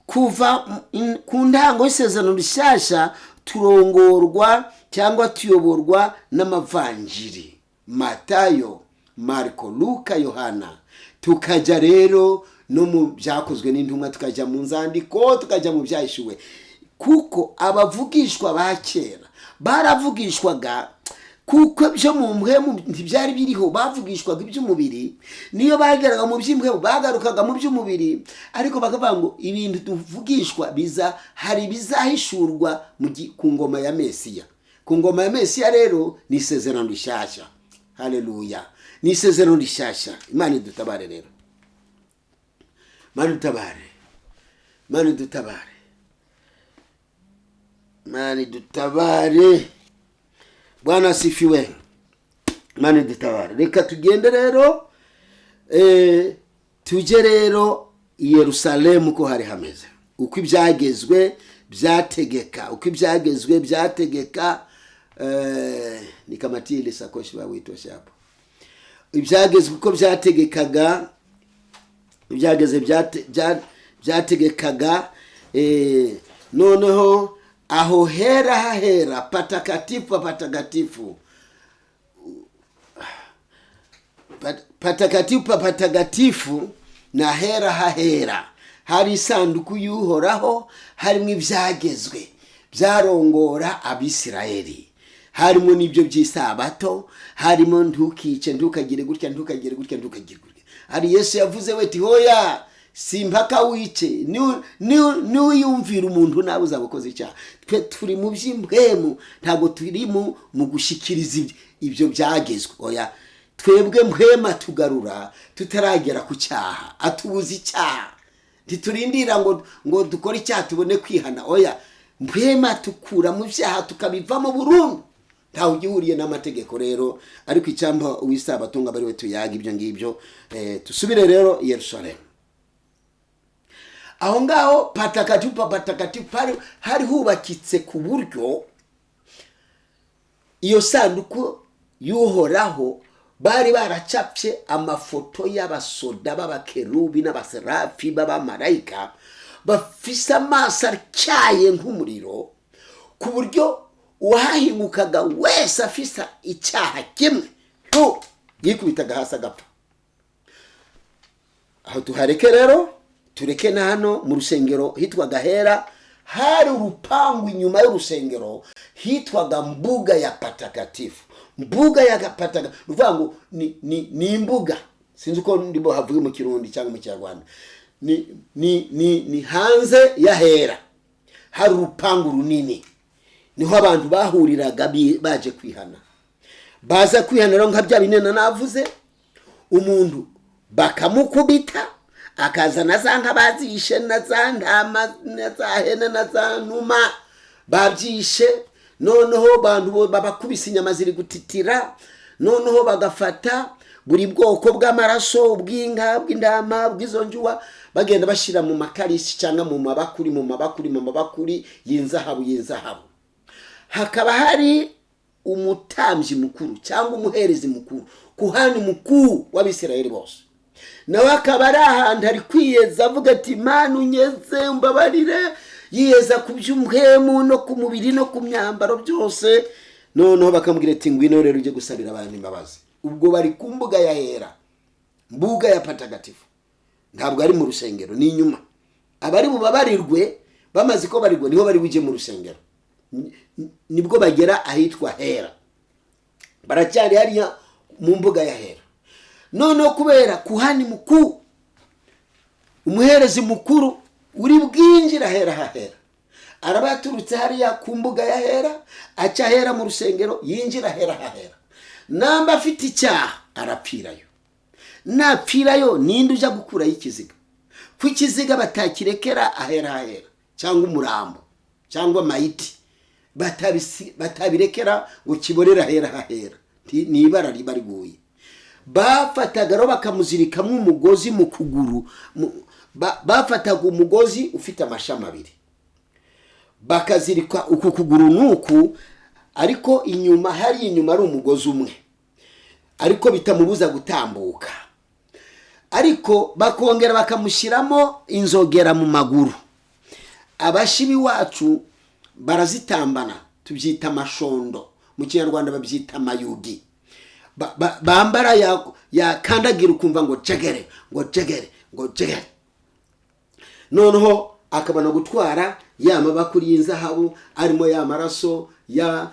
Kuva ku ntango y'isezerano rishyashya turongorwa cyangwa tuyoborwa n'amavanjiri: Matayo, Marko, Luka, Yohana. Tukajya rero no mu byakozwe n'intumwa, tukajya mu nzandiko, tukajya mu byahishuwe. Kuko abavugishwa ba kera baravugishwaga kuko byo mu mpwemu ntibyari biriho, bavugishwaga iby'umubiri. Niyo bageraga mu by'impwemu bagarukaga mu by'umubiri, ariko bakavuga ngo ibintu tuvugishwa hari bizahishurwa ku ngoma ya Mesiya. Ku ngoma ya Mesiya rero ni isezerano rishyashya. Haleluya. Ni isezerano rishyashya. Imana idutabare rero. Imana idutabare. Bwana asifiwe. Imana idutabare. Reka tugende rero tujye rero i Yerusalemu ko hari hameze. Uko ibyagezwe byategeka ni kamatili sakoshi bawitosha hapo. Ibyagezwe uko byategekaga, byategekaga noneho aho hera patakatifu na hera hari isanduku y'Uhoraho, harimo ibyagezwe byarongora Abisirayeli, harimo n'ibyo by'isabato, harimo ntukice, ntukagire gutya. Hari Yesu yavuze we ati hoya simpaka wice, ni yumvira umuntu nawe uzabukoze icyaha. Twe turi mu by'impwemu, ntago turi mu gushikiriza ibyo byagezwe. Oya, twebwe mpwema tugarura tutaragera ku cyaha, atubuza icyaha. Ntiturindira ngo dukore icyaha tubone kwihana. Oya, mpwema tukura mu byaha tukabivamo burundu. ntawe ugihuriye n'amategeko rero, ariko icyamba w'isabatunga bari we tuyaga ibyo ngibyo. Tusubire rero Yerusalemu. Aho ngaho patakatifu hari hubakitse ku buryo iyo sanduku y'Uhoraho bari baracapye amafoto y'abasoda b'abakerubi n'abaserafi b'abamarayika bafise amaso atyaye nk'umuriro, ku buryo uwahahingukaga wese afisa icyaha kimwe yikubitaga hasi agapfa. Aho tuhareke rero, tureke na hano mu rusengero hitwaga Hera, hari urupangu inyuma y'urusengero hitwaga mbuga ya patakatifu. Mbuga ya patakatifu uvuga ngo ni imbuga, sinzi uko ndimo havuga mu Kirundi cyangwa mu Kinyarwanda. Ni hanze ya Hera hari urupangu runini, niho abantu bahuriraga baje kwihana. Baza kwihana rero nka bya binena navuze, umuntu bakamukubita akazana za nka bazishe na za ntama na za hene na za numa babyishe, noneho abantu babakubise inyama ziri gutitira, noneho bagafata buri bwoko bw'amaraso, ubw'inka, bw'indama, bw'izo njuwa, bagenda bashira mu makarisi cyangwa mu mabakuri y'inzahabu. Hakaba hari umutambyi mukuru cyangwa umuherezi mukuru, kuhani mukuru w'Abisirayeli bose, nawe akaba ari ahantu ari kwiyeza avuga ati Mana unyeze umbabarire, yiyeza ku by'umuhemu no ku mubiri no ku myambaro byose. Noneho bakamubwira ati ngwino rero uje gusabira abantu imbabazi. Ubwo bari ku mbuga ya Hera, mbuga ya patakatifu, ntabwo ari mu rusengero, ni inyuma. Abari bubabarirwe bamaze ko barirwe niho bari buje mu rusengero, nibwo bagera ahitwa Hera, baracyari hariya mu mbuga ya Hera. Noneho kubera kuhani mukuru, umuherezi mukuru uri bwinjira Hera, arabaturutse hariya ku mbuga ya Hera, aca Hera mu rusengero, yinjira Hera. Namba afite icyaha arapfirayo, napfirayo ninde uja gukura ikiziga? Ku ikiziga batakirekera Hera cyangwa umurambo cyangwa mayiti, batabirekera ngo kiborera Hera. Ni ibara riba riguye. Bafataga rero bakamuzirikamo umugozi mu kuguru, bafataga umugozi ufite amashami abiri, bakazirika uku kuguru nuku, ariko inyuma hari ari umugozi umwe, ariko bitamubuza gutambuka. Ariko bakongera bakamushyiramo inzogera mu maguru. Abashibi wacu barazitambana, tubyita amashondo, mu Kinyarwanda babyita amayugi. Bambara ya kandagira ukumva ngo jegere. Noneho akabana gutwara ya mabakuri y'inzahabu arimo ya maraso ya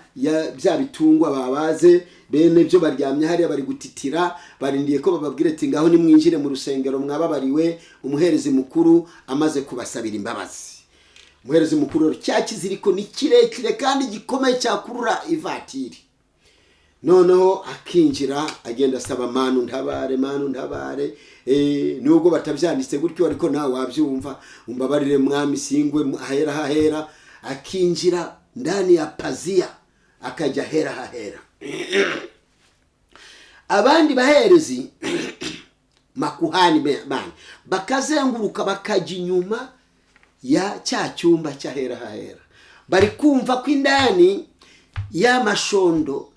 bya bitungwa babaze, bene byo baryamye hariya bari gutitira, barindiye ko bababwire ati ngaho ni mwinjire mu rusengero mwababariwe. Umuherezi mukuru amaze kubasabira imbabazi, umuherezi mukuru cya kiziriko ni kirekire kandi gikomeye cyakurura ivatiri. Noneho akinjira agenda asaba Mana untabare. Nubwo batabyanditse gutyo ariko nawe wabyumva, umbabarire mwami singwe Hera. Akinjira ndani ya pazia akajya Hera. Abandi baherezi makuhani bani bakazenguruka bakajya inyuma ya cya cyumba cya Hera. Bari kumva ko indani y'amashondo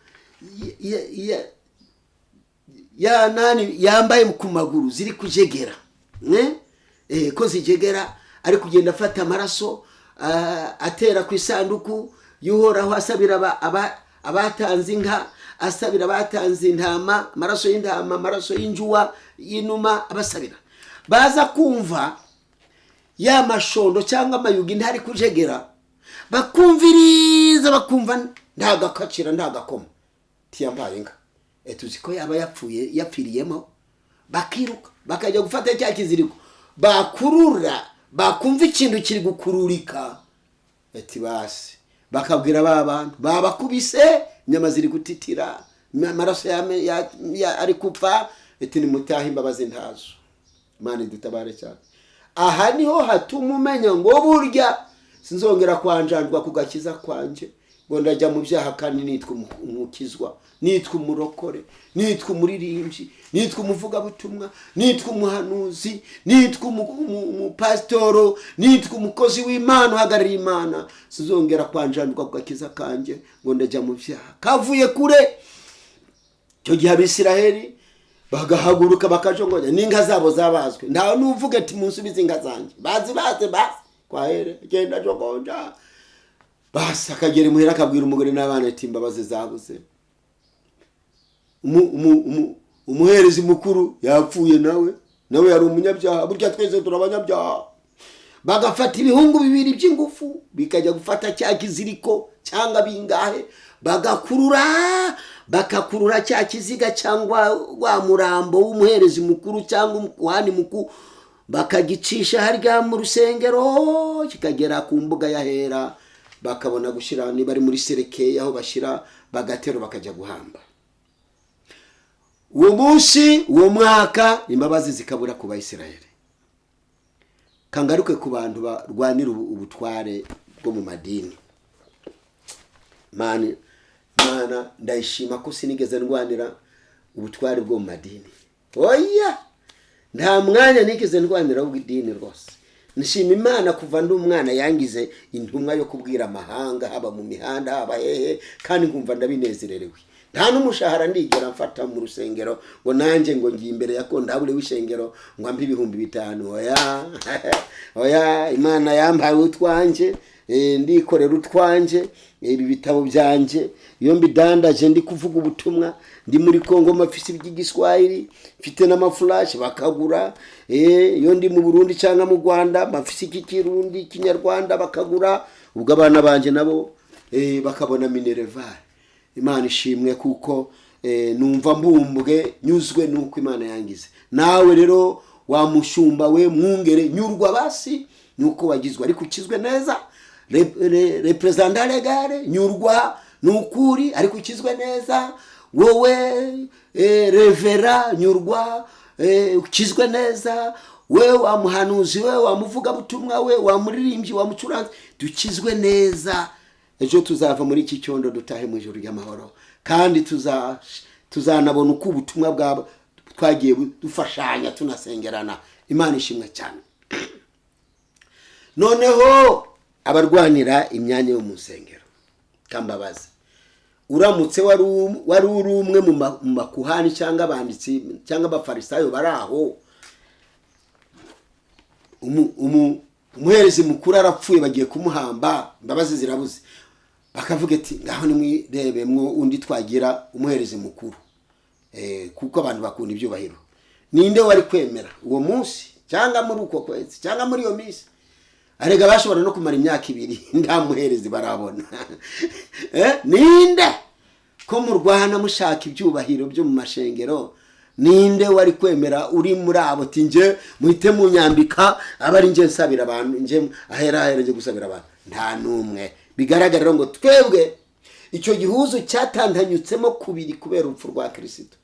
ya nani yambaye ku maguru ziri kujegera, ko zijegera, ari kugenda afata amaraso atera ku isanduku y'Uhoraho, asabira abatanze inka, asabira abatanze intama, amaraso y'intama, amaraso y'injuwa, y'inuma, abasabira. Baza kumva ya mashondo cyangwa amayugi ntari kujegera, bakumviriza, bakumva ndagakacira ndagakoma tiyambaye inka, tuziko yaba yapfiriyemo, bakiruka bakajya gufata cya kiziriko, bakurura, bakumva ikintu kiri gukururika, basi bakabwira abantu babakubise, inyama ziri gutitira, amaraso ari kupfa, ni mutaha imbabazi ntazo. Imana idutabare cyane. Aha niho hatuma umenya ngo burya sinzongera kwanjandwa ku gakiza kwanje, ngo ndajya mu byaha kandi nitwa umukizwa, nitwa umurokore, nitwa umuririmbyi, nitwa umuvugabutumwa, nitwa umuhanuzi, nitwa umupasitoro, nitwa umukozi w'Imana uhagarariye Imana, sizongera kwanjandwa ku gakiza kanjye ngo ndajya mu byaha. Kavuye kure. Cyo gihe Abisiraheli bagahaguruka bakajongonya n'inka zabo zabazwe. Ntawe nuvuga ati munsubize inka zanjye. Bazi kwahere genda jogonja. Basa akagera imuhira akabwira umugore n'abana ati imbabazi zabuze. Umuherezi mukuru yapfuye nawe yari umunyabyaha, burya twese turabanyabyaha. Bagafata ibihungu bibiri by'ingufu bikajya gufata cya kiziriko cyangwa bingahe, bakakurura cya kiziga cyangwa wa murambo w'umuherezi mukuru cyangwa umukuhani mukuru, bakagicisha harya mu rusengero kikagera ku mbuga yahera, bakabona gushira niba ari muri Serekeye aho bashira, bagatero bakajya guhamba. Uwo munsi uwo mwaka imbabazi zikabura ku Bayisiraheli. Kangaruke ku bantu barwanira ubutware bwo mu madini. Mana ndayishima ko sinigeze ndwanira ubutware bwo mu madini. Oya, nta mwanya nigeze ndwanira w'idini rwose. Nishima Imana kuva ndi umwana yangize intumwa yo kubwira amahanga, haba mu mihanda haba hehe, kandi nkumva ndabinezererewe. Nta n'umushahara ndigera mfata mu rusengero ngo nanjye ngo ngiye imbere ya kondabule w'ishengero ngo ampe 5,000. Oya, Imana yampaye utwanje, ndikorera utwanje, ibi bitabo byanje iyo mbidandaje ndi kuvuga ubutumwa, ndi muri Kongo mafisi by'igiswahili, mfite n'amaflash bakagura, iyo ndi mu Burundi cyangwa mu Rwanda mafisi kikirundi kinyarwanda bakagura, ubwo abana banje nabo bakabona Minerval. Imana ishimwe kuko numva mbumbwe nyuzwe nuko Imana yangize. Nawe rero wa mushumba we mwungere nyurwa basi nuko wagizwe, ariko ukizwe neza. Representa legale nyurwa nukuri ariko ukizwe neza. Wowe revera nyurwa ukizwe neza. We wa muhanuzi, we wa muvugabutumwa, we wa muririmbyi, wa mucuranzi, dukizwe neza. Ejo tuzava muri iki cyondo dutahe mu ijuru ry'amahoro, kandi tuzanabona uko ubutumwa bwabo twagiye dufashanya tunasengerana. Imana ishimwe cyane. Noneho abarwanira imyanya yo mu nsengero, kambabazi, uramutse wari umwe mu makuhani cyangwa abanditsi cyangwa abafarisayo baraho, umuherezi mukuru arapfuye bagiye kumuhamba, imbabazi zirabuze, bakavuga ati ngaho nimwirebe mwo undi twagira umuherezi mukuru, kuko abantu bakunda ibyubahiro. Ninde wari kwemera uwo munsi cyangwa muri uko kwezi cyangwa muri iyo minsi? Arega bashobora no kumara imyaka 2 nta muherezi barabona. Ninde ko mu Rwanda mushaka ibyubahiro byo mu mashengero? Ninde wari kwemera uri muri abo tinje muhite mu nyambika abari nje nsabira abantu, nje ahera nje gusabira abantu? Nta numwe. Bigaragara ngo twebwe icyo gihuzo cyatandanyutsemo kubiri kubera urupfu rwa Kristo,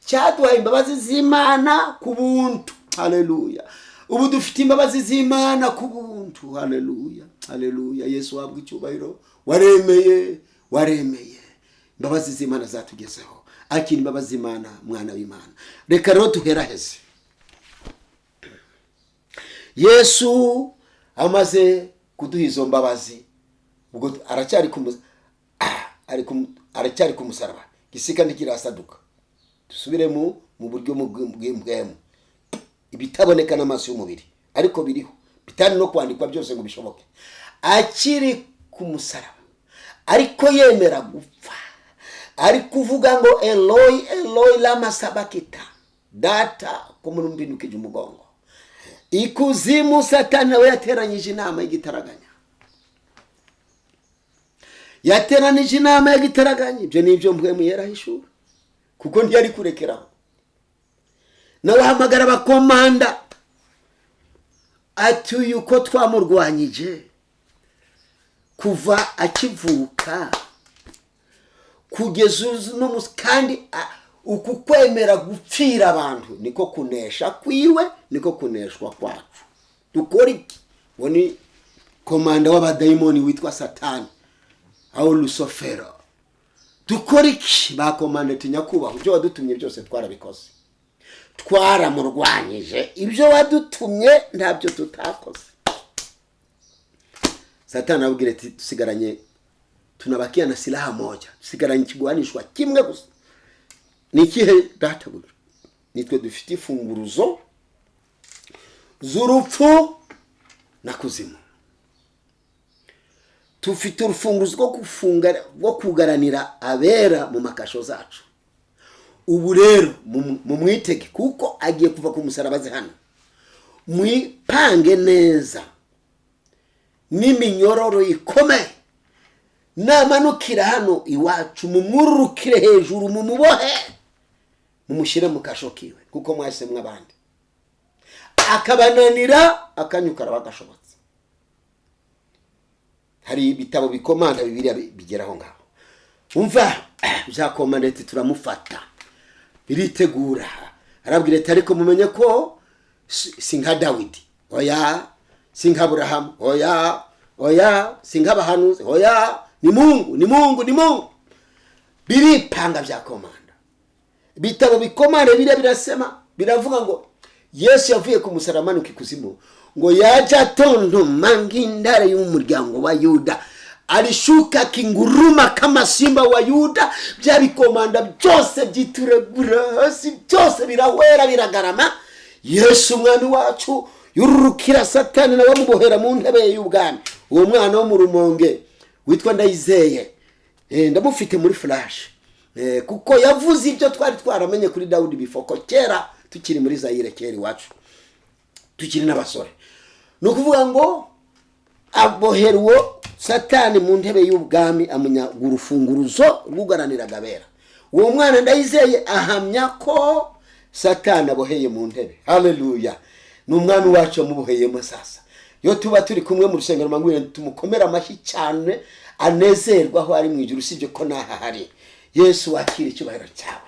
cyaduhaye imbabazi z'Imana ku buntu. Haleluya. Ubu dufite imbabazi z'Imana ku buntu. Haleluya, haleluya. Yesu wabwa icyubahiro, waremeye. Imbabazi z'Imana zatugezeho. Akiri imbabazi z'Imana, mwana w'Imana. Reka rero duheraheze. Yesu amaze kuduha izo mbabazi, ubwo aracyari ku musaraba, gisika ntikirasaduka. Dusubire mu buryo bw'embwemu, ibitaboneka n'amaso y'umubiri ariko biriho, bitari no kwandikwa byose ngo bishoboke. Akiri ku musaraba ariko yemera gupfa, ari kuvuga ngo Eloi Eloi lama sabakita, data ko murumbinukije umugongo. Ikuzimu Satani we yateranyije inama y'igitaraganya, yateranije inama y'igitaraganya. Ibyo nibyo mbwemu yerahishura, kuko ntiyari kurekeraho. Nabahamagara abakomanda ati uyu ko twamurwanyije kuva akivuka kugeza no musi, kandi uku kwemera gupfira abantu niko kunesha kwiwe, niko kuneshwa kwacu. Dukora iki? Woni komanda w'abadayimoni witwa Satani aho Lusofero. Dukora iki? Bakomandeti nyakubahwa, ibyo wadutumye byose twarabikoze, twaramurwanyije, ibyo wadutumye ntabyo tutakoze. Satani abwira ati dusigaranye, tunabakia na silaha moja, dusigaranye ikigwanishwa kimwe gusa. Ni ikihe databuja? Nitwe dufite imfunguruzo z'urupfu na kuzimu. Tufite urufunguzo rwo kugaranira abera mu makasho zacu. Ubu rero mumwitege, kuko agiye kuva ku musaraba hano. Mwipange neza n'iminyororo ikomeye, namanukira hano iwacu, mumururukire hejuru, mumubohe, mumushyire mu kasho kiwe, kuko mwase mw'abandi. Akabananira akanyukara bagashobotse. Hari ibitabo bikomanda Bibiliya bigeraho ngaho. Umva, bya komandeti turamufata, biritegura. Arabwira ati ariko mumenye ko singa Dawidi, oya, singa Abrahamu, oya, singa abahanuzi, oya, ni Mungu. Biripanga bya komanda. Bitabo bikomanda birasema, biravuga ngo Yesu yavuye ku musaraba ikuzimu, ngo yaja tontoma nk'intare y'umuryango wa Yuda, alishuka kinguruma kama simba wa Yuda. Bya bikomanda byose byituregura hasi, byose birawera biragarama. Yesu umwami wacu yururukira Satani na bamubohera mu ntebe y'ubwami. Uwo mwana wo mu Rumonge witwa Ndayizeye, ndamufite muri flash, kuko yavuze ibyo twari twaramenye kuri Dawudi bifoko kera tukiri muri Zaire, kera iwacu tukiri n'abasore. Nukuvuga ngo abohera uwo Satani mu ntebe y'ubwami, amunya urufunguruzo rwugaranira gabera. Uwo mwana Ndayizeye ahamya ko Satani aboheye mu ntebe. Haleluya. N'umwami wacu amuboheyemo sasa. Yo tuba turi kumwe mu rusengero mangwire, tumukomera amashyi cyane, anezerwa aho ari mu ijuru, sibyo ko naha hari. Yesu wakira icyubahiro cyawe.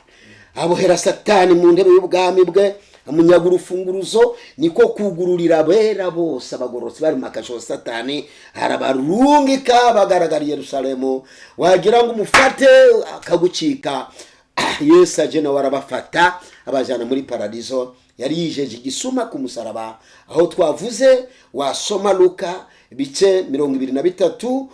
Abohera Satani mu ntebe y'ubwami bwe, amunyaga urufunguruzo, niko kugururira abera bose abagororotsi bari mu makasho. Satani harabarungika bagaragara i Yerusalemu, wagira ngo umufate akagucika. Yesu aje nawe arabafata abajana muri paradizo. Yari yijeje igisuma ku musaraba, aho twavuze wasoma Luka bice 23,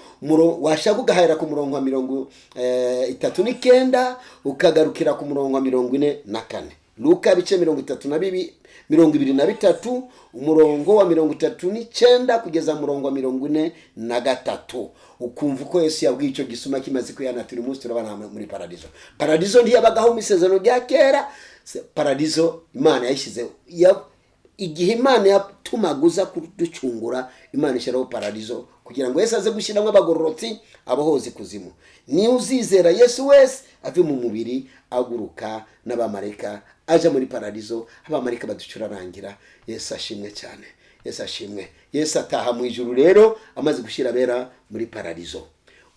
washaka ugahera ku murongo wa 39 ukagarukira ku murongo wa 44. Luka bice 23 umurongo wa 39 kugeza murongo wa 43. Ukumva uko Yesu yabwiye icyo gisuma kimaze kuyanatura umunsi turabana muri paradizo. Paradizo ntiyabagaho mu isezerano rya kera. Paradizo Imana yayishyizeho, igihe Imana yatumaguza kuducungura, Imana ishyiraho paradizo kugira ngo Yesu aze gushyiramo abagororotsi abohoze kuzimu. Ni uzizera Yesu wese ave mu mubiri aguruka n'abamarika aje muri paradizo, abamarika baducurarangira. Yesu ashimwe cyane, Yesu ashimwe. Yesu ataha mu ijuru rero amaze gushyira abera muri paradizo.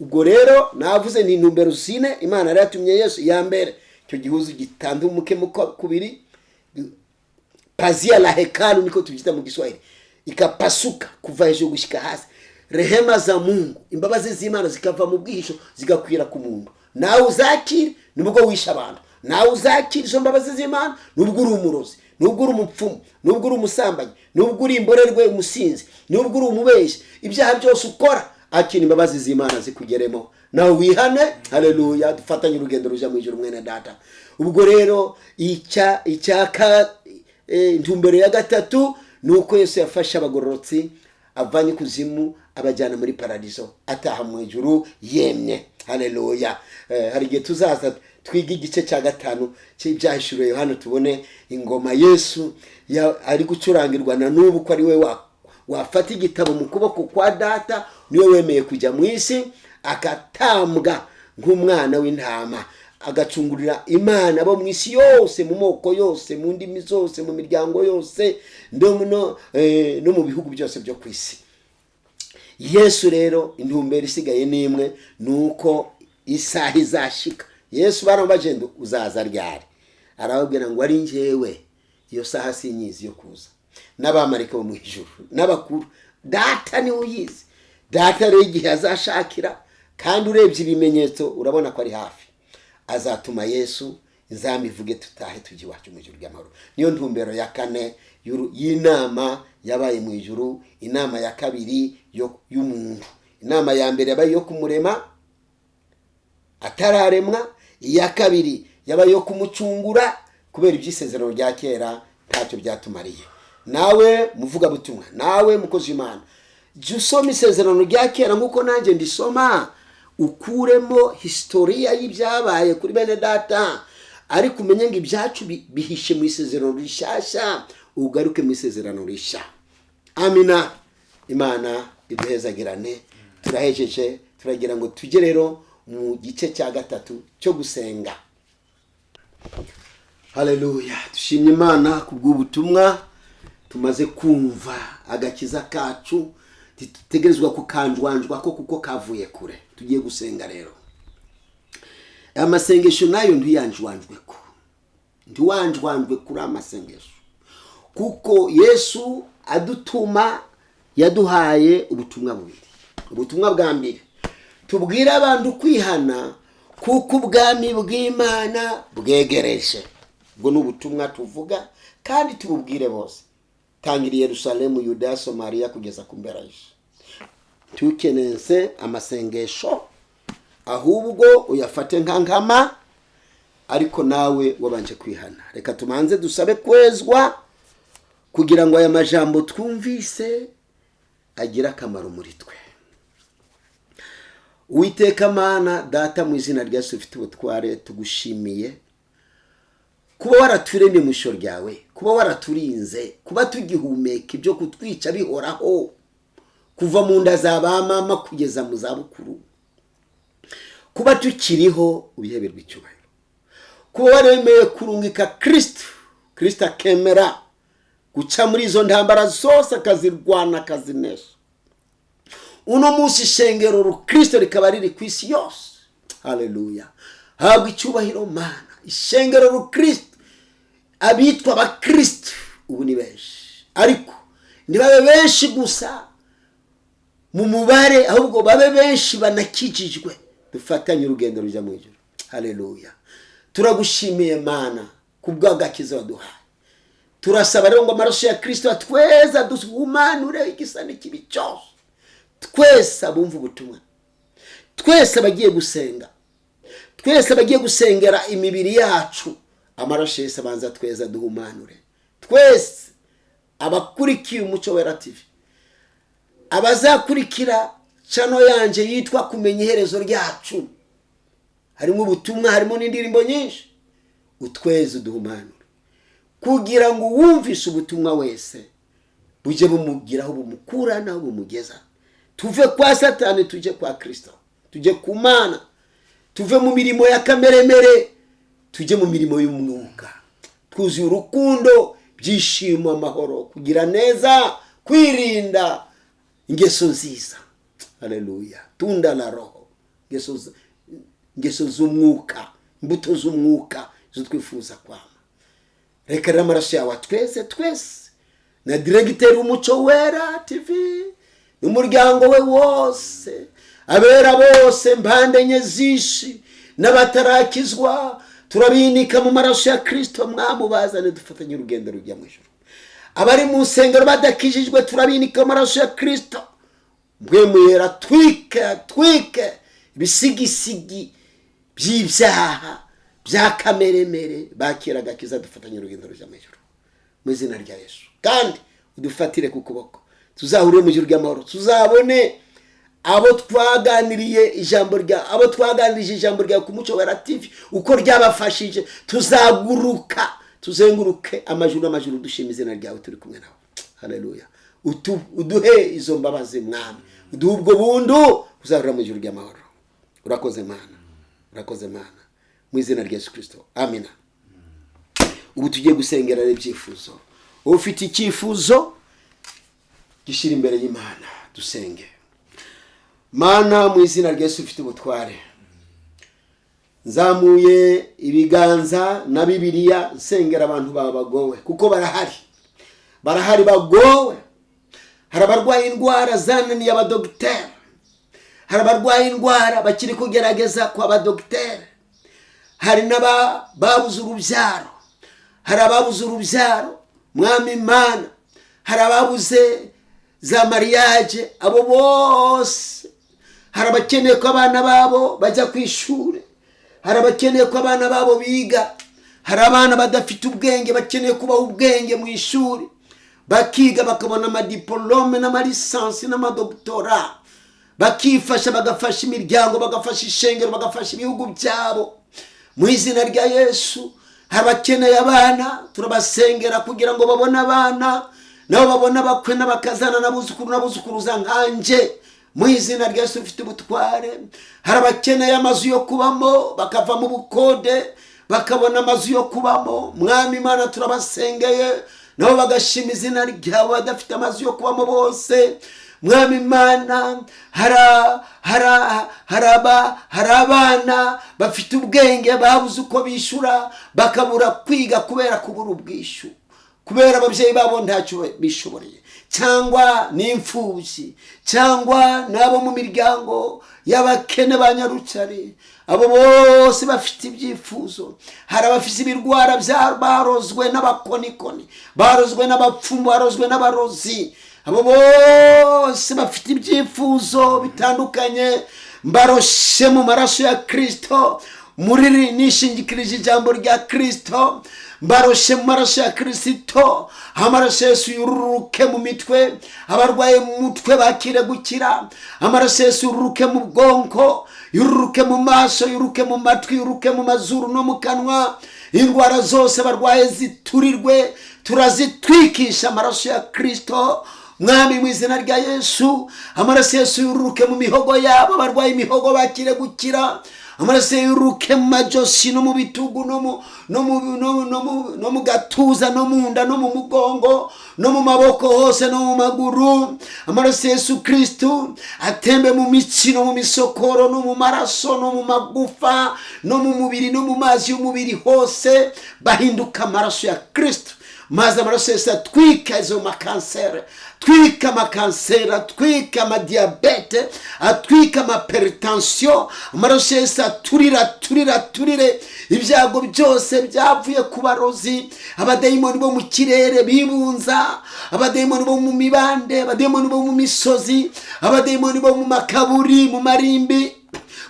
Ubwo rero navuze ni intumbero zine Imana yari yatumye Yesu. Ya mbere, icyo gihuzu gitandumuke mu kubiri, pazia la hekalu niko tubyita mu Kiswahili, ikapasuka kuva hejuru gushika hasi. Rehema za Mungu, imbabazi z'Imana zikava mu bwihisho zigakwira ku muntu. Nawe uzakira nubwo wisha abantu, nawe uzakira izo mbabazi z'Imana nubwo uri umurozi, nubwo uri umupfumu, nubwo uri umusambanyi, nubwo uri imborerwe umusinzi, nubwo uri umubeshi. Ibyaha byose ukora akira imbabazi z'Imana zikugeremo, nawe wihane. Haleluya. Dufatanye urugendo ruja mu ijuru mwene data. Ubwo rero intumbero ya gatatu nuko Yesu yafasha abagororotsi, avanye kuzimu abajyana muri paradizo, ataha mu ijuru yemye. Haleluya. Hari igihe tuzaza twiga igice cya 5 cy'ibyahishuriwe Yohana, tubone ingoma Yesu ari gucurangirwa na n'ubu ko ari we wafata igitabo mu kuboko kwa data, niwe wemeye kujya mu isi akatambwa nk'umwana w'intama, agacungurira Imana abo mu isi yose, mu moko yose, mu ndimi zose, mu miryango yose, no mu bihugu byose byo ku isi. Yesu rero intumbero isigaye n'imwe, nuko isaha izashika. Yesu barambaje ngo uzaza ryari, arababwira ngo ari njyewe, iyo saha sinyizi yo kuza, n'abamarika bo mu ijuru n'abakuru, data ni uyizi. Data rero igihe azashakira kandi urebye ibimenyetso urabona ko ari hafi. Azatuma Yesu izamivuge tutahe tujye iwacu mu ijuru ry'amahoro. Niyo ntumbero ya kane y'inama yabaye mu ijuru. Inama ya kabiri y'umuntu. Inama ya mbere yabaye yo kumurema atararemwa, iya kabiri yabaye yo kumucungura kubera iby'isezerano rya kera ntacyo byatumariye. Nawe muvuga butumwa, nawe mukozi Imana, jya usoma isezerano rya kera nk'uko nanjye ndisoma, ukuremo historia y'ibyabaye kuri bene data, ariko umenye ngo ibyacu bihishe mu isezerano rishasha, ugaruke mu isezerano risha. Amina. Imana iduhezagirane. Turahejeje, turagira ngo tujye rero mu gice cya gatatu cyo gusenga. Haleluya. Dushimye Imana kubw'ubutumwa tumaze kumva. Agakiza kacu dutegerezwa kukanjwanjwa ko kuko kavuye kure. Tugiye gusenga rero. Amasengesho nayo ntiyanjwanjwe ko. Ntiwanjwanjwe kuri amasengesho. Kuko Yesu adutuma yaduhaye ubutumwa bubiri. Ubutumwa bwa mbere tubwira abantu kwihana kuko ubwami bw'Imana bwegereje. Ubwo ni ubutumwa tuvuga kandi tububwire bose. Tangiriye Yerusalemu, Yudaya, Samariya kugeza ku mpera y'isi. Tukenense amasengesho ahubwo uyafate nk'ankama, ariko nawe wabanje kwihana. Reka tumanze dusabe kwezwa kugira ngo aya majambo twumvise agira akamaro muri twe. Uwiteka Mana Data, mu izina rya Yesu ufite ubutware, tugushimiye kuba waraturemye mu ishusho ryawe, kuba waraturinze, kuba tugihumeka ibyo kutwica bihoraho kuva mu nda za ba mama kugeza mu zabukuru, kuba tukiriho ubiheberwa icyubahiro, kuba waremeye kurungika Kristo akemera guca muri izo ntambara zose akazirwana akazinesha. Uno munsi ishengero Kristo rikaba riri ku isi yose. Haleluya. Habwa icyubahiro Mana. Ishengero Kristo, abitwa ba Kristo ubu ni benshi, ariko ntibabe benshi gusa mu mubare, ahubwo babe benshi banakijijwe, dufatanye urugendo rujya mu ijuru. Haleluya. Turagushimiye Mana kubw'agakiza waduhaye. Turasaba rero ngo amaraso ya Kristo atweza duhumanure igisa n'ikibi cyose. Twese abumva ubutumwa, twese bagiye gusenga, twese bagiye gusengera imibiri yacu, amaraso Yesu abanza tweza duhumanure. Twese abakurikiye Umucyo Wera TV, abazakurikira chano yanje yitwa Kumenya Iherezo Ryacu, harimo ubutumwa, harimo n'indirimbo nyinshi, utweze duhumanure kugira ngo uwumvishe ubutumwa wese bujye bumugiraho, bumukurana, bumugeza. Tuve kwa Satani tujye kwa Kristo, tujye ku Mana, tuve mu mirimo ya kameremere tujye mu mirimo y'umwuka, twuzuye urukundo, byishimo, amahoro, kugira neza, kwirinda ingeso nziza. Haleluya. Tunda la roho, ingeso z'umwuka, imbuto z'umwuka zo twifuza kwama. Reka amaraso yawe twese na directeur w'Umucyo Wera TV n'umuryango we wose, abera bose, mpande enye zishi n'abatarakizwa, turabinika mu maraso ya Kristo. Mwamubazane dufatanye urugendo rujya mu ijuru. Abari mu nsengero badakijijwe, turabinika mu maraso ya Kristo. Mwe muyera twike ibisigisigi by'ibyaha bya kameremere, bakira agakiza, dufatanye urugendo rujya mu ijuru mu izina rya Yesu. Kandi udufatire ku kuboko, tuzahure mu ijuru ry'amahoro, tuzabone abo twaganiriye ijambo rya, abo twaganirije ijambo rya ku Mucyo Wera TV uko ryabafashije. Tuzaguruka, tuzenguruke amajuru dushima izina ryawe turi kumwe nawe. Haleluya. Uduhe izo mbabazi Mwami, uduhe ubwo bundu uzahura mu ijuru ry'amahoro. Urakoze Mana, urakoze Mana, mu izina rya Yesu Kristo. Amina. Ubu tugiye gusengera ibyifuzo. Ufite icyifuzo gishira imbere y'Imana, dusenge. Mana, mu izina rya Yesu ufite ubutware, nzamuye ibiganza na Bibiliya nsengera abantu babagowe, kuko barahari bagowe. Hari abarwaye indwara zananiye abadogiteri, hari abarwaye indwara bakiri kugerageza kwa badogiteri, hari n'ababuze urubyaro, hari ababuze urubyaro mwami Imana, hari ababuze za mariage, abo bose, hari abakeneye ko abana babo bajya ku ishuri, hari abakeneye ko abana babo biga, hari abana badafite ubwenge bakeneye kubaha ubwenge mu ishuri bakiga bakabona amadiplome n'amalisansi n'amadoktora, bakifasha bagafasha imiryango, bagafasha ishengero, bagafasha ibihugu byabo mu izina rya Yesu. hari abakeneye abana, turabasengera kugira ngo babone abana, nabo babone abakwe n'abakazana n'abuzukuru n'abuzukuruza nkanje mu izina rya Yesu ufite ubutware. hari abakeneye amazu yo kubamo bakava mu bukode bakabona amazu yo kubamo, mwami Imana turabasengeye nabo bagashima izina ryawe. badafite amazu yo kubamo bose mwami Imana, hari abana bafite ubwenge babuze uko bishyura bakabura kwiga kubera kubura ubwishu, kubera ababyeyi babo ntacyo bishoboreye, cyangwa n'imfubyi, cyangwa nabo mu miryango y'abakene ba Nyarucari. abo bose bafite ibyifuzo. hari abafite ibirwara barozwe n'abakonikoni, barozwe n'abapfumu, barozwe n'abarozi. abo bose bafite ibyifuzo bitandukanye, mbaroshe mu maraso ya Kristo, muri nishingikirije ijambo rya Kristo, mbaroshe mu maraso ya Kristo. amaraso Yesu yururuke mu mitwe, abarwaye mu mutwe bakire gukira. amaraso Yesu yururuke mu bwonko, yururuke mu maso, yururuke mu matwi, yururuke mu mazuru no mu kanwa. indwara zose barwaye ziturirwe, turazitwikisha amaraso ya Kristo mwami mu izina rya Yesu. amaraso Yesu yururuke mu mihogo yabo, barwaye imihogo bakire gukira. amaraso yururuke mu majosi no mu bitugu no mu gatuza no mu nda no mu mugongo no mu maboko hose no mu maguru. amaraso Yesu Kristo atembe mu mitsi no mu misokoro no mu maraso no mu magufa no mu mubiri no mu mazi y'umubiri hose, bahinduka amaraso ya Kristo. maze amaraso Yesu atwika izo makansere, atwika amakanseri, atwika amadiyabete, atwika amaperetansiyo. amaraso Yesu aturire ibyago byose byavuye ku barozi, abadayimoni bo mu kirere bibunza, abadayimoni bo mu mibande, abadayimoni bo mu misozi, abadayimoni bo mu makaburi, mu marimbi,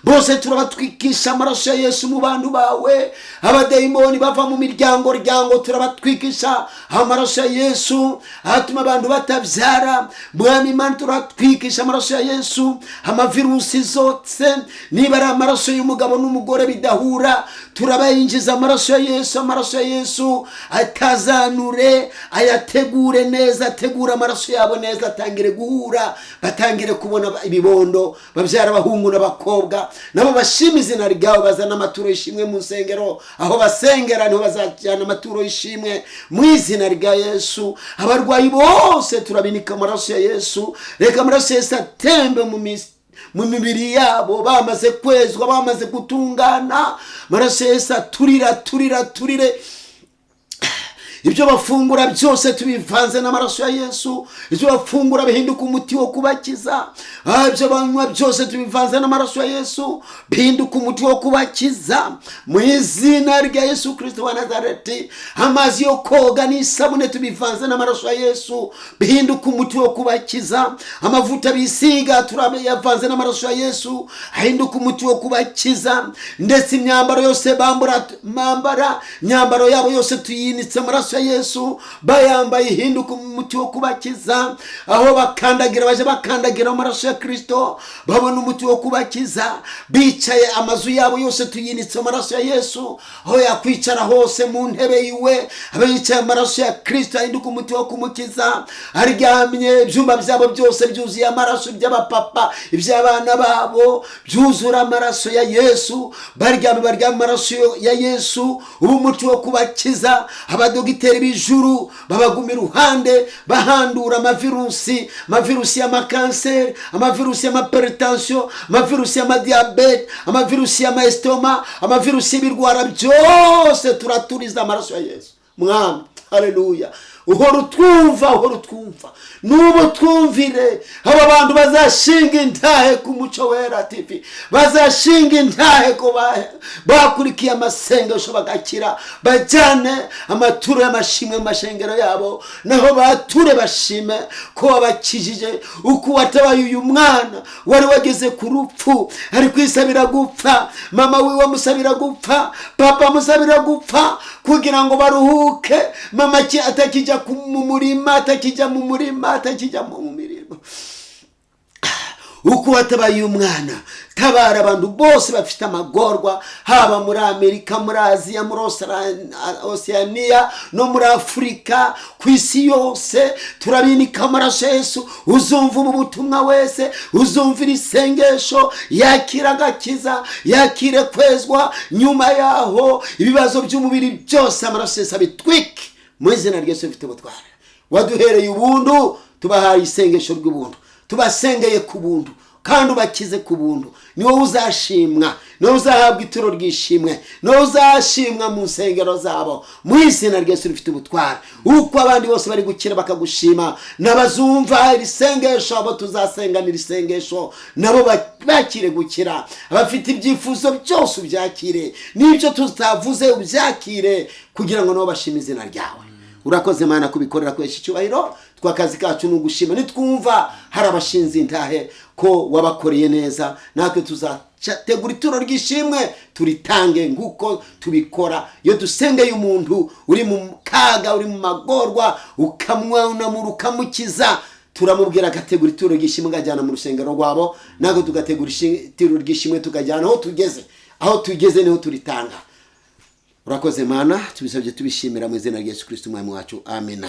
bose turabatwikisha amaraso ya Yesu mu bantu bawe. abadayimoni bava mu miryango turabatwikisha amaraso ya Yesu, atuma abantu batabyara mwami Imana turatwikisha amaraso ya Yesu. amavirusi zose niba ari amaraso y'umugabo n'umugore bidahura, turabayinjiza amaraso ya Yesu. amaraso ya Yesu atazanure, ayategure neza, ategura amaraso yabo neza, atangire guhura, batangire kubona ibibondo, babyara abahungu n'abakobwa, nabo bashima izina ryawe, bazana amaturo y'ishimwe mu nsengero. aho basengera niho bazajyana amaturo y'ishimwe mu izina rya Yesu. abarwayi bose turabinika amaraso ya Yesu. reka amaraso ya Yesu atembe mu mibiri yabo, bamaze kwezwa, bamaze gutungana. amaraso ya Yesu aturire ibyo bafungura byose tubivanze n'amaraso ya Yesu. ibyo bafungura bihinduka umuti wo kubakiza. ibyo banywa byose tubivanze n'amaraso ya Yesu, bihinduka umuti wo kubakiza mu izina rya Yesu Kristo wa Nazareti. amazi yo koga n'isabune tubivanze n'amaraso ya Yesu, bihinduka umuti wo kubakiza. amavuta bisiga turayavanze n'amaraso ya Yesu, ahinduka umuti wo kubakiza. ndetse imyambaro yose bambara, imyambaro yabo yose tuyinitse amaraso ya Yesu, bayambaye ihinduka umuti wo kubakiza. aho bakandagira baje bakandagira amaraso ya Kristo, babona umuti wo kubakiza. bicaye amazu yabo yose tuyinitse amaraso ya Yesu, aho yakwicara hose mu ntebe yiwe, abicaye amaraso ya Kristo ahinduka umuti wo kumukiza. aryamye ibyumba byabo byose byuzuye amaraso, by'abapapa iby'abana babo byuzura amaraso ya Yesu, baryamye amaraso ya Yesu, ubu umuti wo kubakiza. abadogiteri b'ijuru babaguma iruhande, bahandura amavirusi y'amakanseri, amavirusi y'amaperetansiyo, amavirusi y'amadiyabete, amavirusi y'amaestoma, amavirusi y'ibirwara byose turaturiza amaraso ya Yesu mwami. haleluya. Uhora utwumva nubu twumvire. Aba bantu bazashinga intahe ku Muco Wera TV, bazashinga intahe ko bakurikiye amasengesho bagakira, bajyane amaturo y'amashimwe mu mashengero yabo, naho bature bashime ko wabakijije, uko watabaye uyu mwana wari wageze ku rupfu, ari kwisabira gupfa, mama wiwe musabira gupfa, papa musabira gupfa, kugira ngo baruhuke, mama atakijya mu murima, atakijya mu mirimo. Uko watabaye uyu mwana, tabara abantu bose bafite amagorwa, haba muri Amerika, muri Aziya, muri Oceania no muri Afurika, ku isi yose. Turabinika amaraso Yesu. Uzumva ubu butumwa wese, uzumvira isengesho, yakira agakiza, yakire kwezwa. Nyuma yaho ibibazo by'umubiri byose amaraso Yesu abitwike mu izina rya Yesu rifite ubutware. Waduhereye ubuntu, tubahaye isengesho ry'ubuntu, tubasengeye ku buntu kandi ubakize ku buntu. Niwo uzashimwa, niwo uzahabwa ituro ry'ishimwe, niwo uzashimwa mu nsengero zabo mu izina rya Yesu rifite ubutware. Uko abandi bose bari gukira bakagushima, nabazumva iri sengesho, abo tuzasenganira isengesho nabo bakire gukira. Abafite ibyifuzo byose ubyakire, n'ibyo tutavuze ubyakire, kugira ngo nabo bashime izina ryawe. Urakoze Mana kubikorera kwesha icyubahiro. Twakazi kacu n'ugushima, nitwumva hari abashinze intahe ko wabakoreye neza, natwe tuzategura ituro ry'ishimwe turitange nguko tubikora. Iyo dusengeye umuntu uri mu kaga, uri mu magorwa, ukamwanamura ukamukiza, turamubwira agategura ituro ry'ishimwe ngajyana mu rusengero rwabo, natwe tugategura ituro ry'ishimwe tukajyana aho tugeze niho turitanga. Urakoze Mana, tubisabye tubishimira mu izina rya Yesu Kristo umwami wacu, amina.